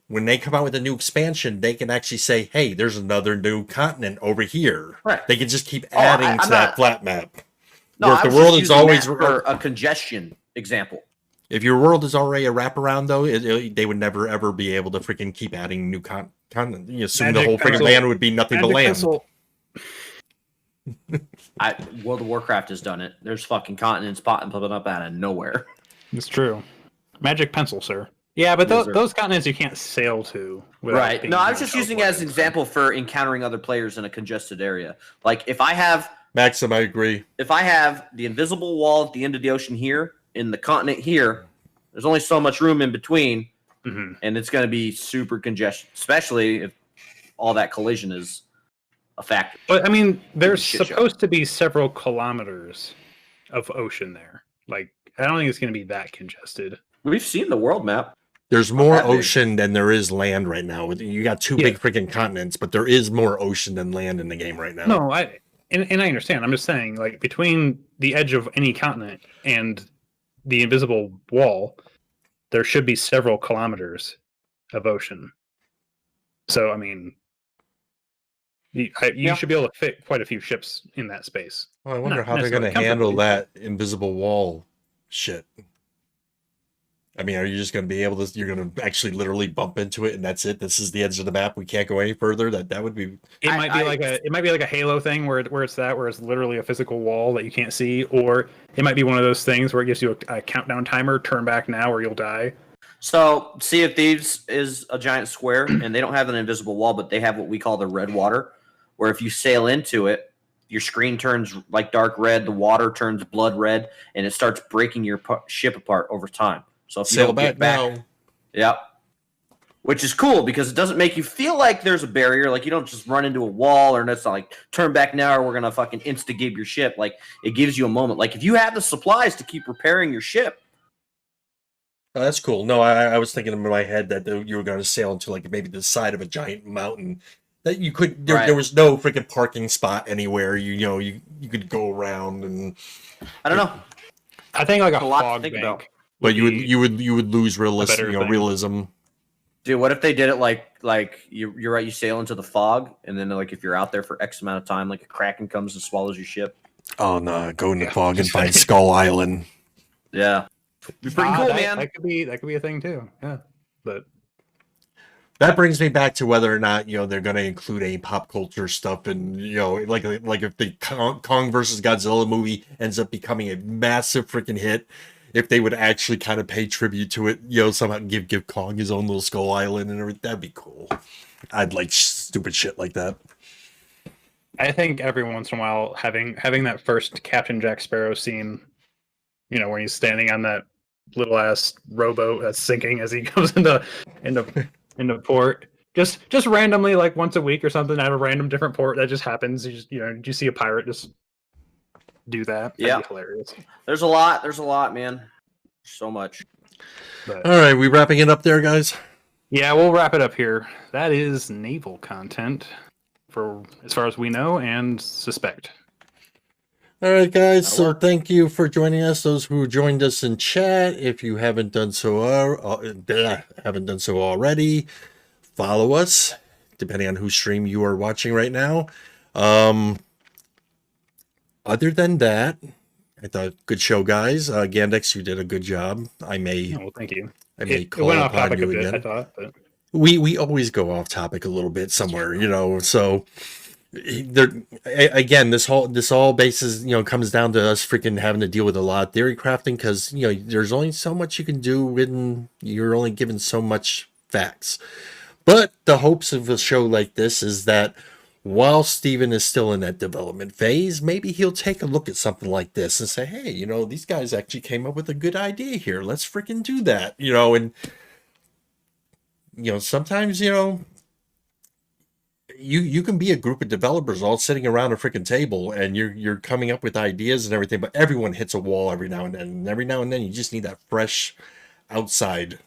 Speaker 1: when they come out with a new expansion, they can actually say, hey, there's another new continent over here.
Speaker 3: Right.
Speaker 1: They can just keep
Speaker 3: Oh,
Speaker 1: adding
Speaker 3: I'm
Speaker 1: to that
Speaker 3: not-
Speaker 1: flat map.
Speaker 3: no,
Speaker 1: Where if
Speaker 3: I
Speaker 1: the
Speaker 3: was
Speaker 1: world
Speaker 3: just
Speaker 1: is
Speaker 3: using
Speaker 1: always
Speaker 3: that for a congestion example.
Speaker 1: If your world is already a wraparound, though, they would never ever be able to freaking keep adding new continent. You assume the
Speaker 2: Magic
Speaker 1: whole freaking
Speaker 2: pencil.
Speaker 1: land would be nothing but
Speaker 2: Magic
Speaker 1: land.
Speaker 2: pencil.
Speaker 3: World of Warcraft has done it. There's fucking continents popping up out of nowhere.
Speaker 2: It's true. Magic pencil, sir. Yeah, but
Speaker 3: Yes, sir.
Speaker 2: those continents you can't sail to. without
Speaker 3: Right.
Speaker 2: being
Speaker 3: No, I was just using it as an
Speaker 2: teleported.
Speaker 3: example for encountering other players in a congested area. Like if I have
Speaker 1: Maxim, I agree.
Speaker 3: the invisible wall at the end of the ocean here, in the continent here, there's only so much room in between,
Speaker 2: Mhm.
Speaker 3: and it's going to be super congested, especially if all that collision is a factor.
Speaker 2: But I mean, there's
Speaker 3: shit show.
Speaker 2: supposed to be several kilometers of ocean there. Like, I don't think it's going to be that congested.
Speaker 3: We've seen the world map.
Speaker 1: There's more
Speaker 3: that big.
Speaker 1: ocean than there is land right now. You got two big freaking continents, but there is more ocean than land in the game right now.
Speaker 2: No, and I understand. I'm just saying, like, between the edge of any continent and the invisible wall, there should be several kilometers of ocean. So, I mean, you should be able to fit quite a few ships in that space.
Speaker 1: Oh, I wonder
Speaker 2: Not
Speaker 1: how they're going to
Speaker 2: necessarily
Speaker 1: handle
Speaker 2: comfortably.
Speaker 1: that invisible wall shit. I mean, are you just going to be able to? You're going to actually literally bump into it, and that's it. This is the edge of the map. We can't go any further. That would be.
Speaker 2: It might be like a Halo thing where it's literally a physical wall that you can't see, or it might be one of those things where it gives you a countdown timer. Turn back now, or you'll die.
Speaker 3: So, Sea of Thieves is a giant square, and they don't have an invisible wall, but they have what we call the red water, where if you sail into it, your screen turns like dark red, the water turns blood red, and it starts breaking your ship apart over time. So if you
Speaker 1: Sail
Speaker 3: don't
Speaker 1: back
Speaker 3: get back,
Speaker 1: now.
Speaker 3: yeah, which is cool because it doesn't make you feel like there's a barrier. Like you don't just run into a wall, or it's not like turn back now, or we're gonna fucking insta-gib your ship. Like it gives you a moment. Like if you have the supplies to keep repairing your ship.
Speaker 1: Oh, that's cool. No, I was thinking in my head that you were going to sail into like maybe the side of a giant mountain that you could. There was no freaking parking spot anywhere. You could go around and.
Speaker 3: I don't know.
Speaker 2: I think like a
Speaker 3: lot to
Speaker 2: fog
Speaker 3: think
Speaker 2: bank.
Speaker 3: about.
Speaker 1: But you would lose realism.
Speaker 2: thing.
Speaker 1: Realism.
Speaker 3: Dude, what if they did it like you're right? You sail into the fog, and then like if you're out there for X amount of time, like a kraken comes and swallows your ship.
Speaker 1: Oh no! Go in the fog and find Skull Island.
Speaker 3: Yeah, be pretty cool, man.
Speaker 2: That could be a thing too. Yeah, but
Speaker 1: that brings me back to whether or not they're going to include any pop culture stuff, and like if the Kong versus Godzilla movie ends up becoming a massive freaking hit, if they would actually kind of pay tribute to it, somehow give Kong his own little Skull Island and everything, that'd be cool. I'd like stupid shit like that.
Speaker 2: I think every once in a while having that first Captain Jack Sparrow scene, where he's standing on that little ass rowboat that's sinking as he goes into port, just randomly, like once a week or something, at a random different port that just happens. You just did you see a pirate just do that?
Speaker 3: Yeah,
Speaker 2: that'd be hilarious.
Speaker 3: There's a lot, man. So much.
Speaker 2: But,
Speaker 1: All right, we wrapping it up there, guys.
Speaker 2: yeah, we'll wrap it up here. That is naval content for as far as we know and suspect.
Speaker 1: All right, guys. So thank you for joining us. Those who joined us in chat, if you haven't done so already, follow us. Depending on whose stream you are watching right now. Other than that, I thought good show, guys. Ghandex, you did a good job.
Speaker 2: Well, thank you.
Speaker 1: It
Speaker 2: Call went off
Speaker 1: upon
Speaker 2: topic
Speaker 1: you
Speaker 2: a bit,
Speaker 1: again.
Speaker 2: I thought, but
Speaker 1: We always go off topic a little bit somewhere, So there again, this all basis comes down to us freaking having to deal with a lot of theory crafting because there's only so much you can do when you're only given so much facts. But the hopes of a show like this is that while Steven is still in that development phase, maybe he'll take a look at something like this and say, hey, these guys actually came up with a good idea here. Let's freaking do that. And sometimes you can be a group of developers all sitting around a freaking table and you're coming up with ideas and everything, but everyone hits a wall every now and then. And every now and then you just need that fresh outside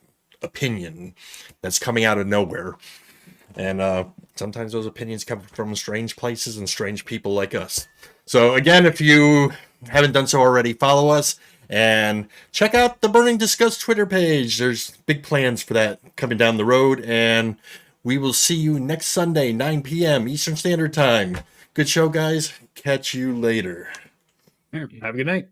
Speaker 1: opinion that's coming out of nowhere. And sometimes those opinions come from strange places and strange people like us. So again, if you haven't done so already, follow us and check out the Burning Disgust Twitter page. There's big plans for that coming down the road, and we will see you next Sunday, 9 p.m. Eastern Standard Time. Good show, guys. Catch you later.
Speaker 2: have a good night.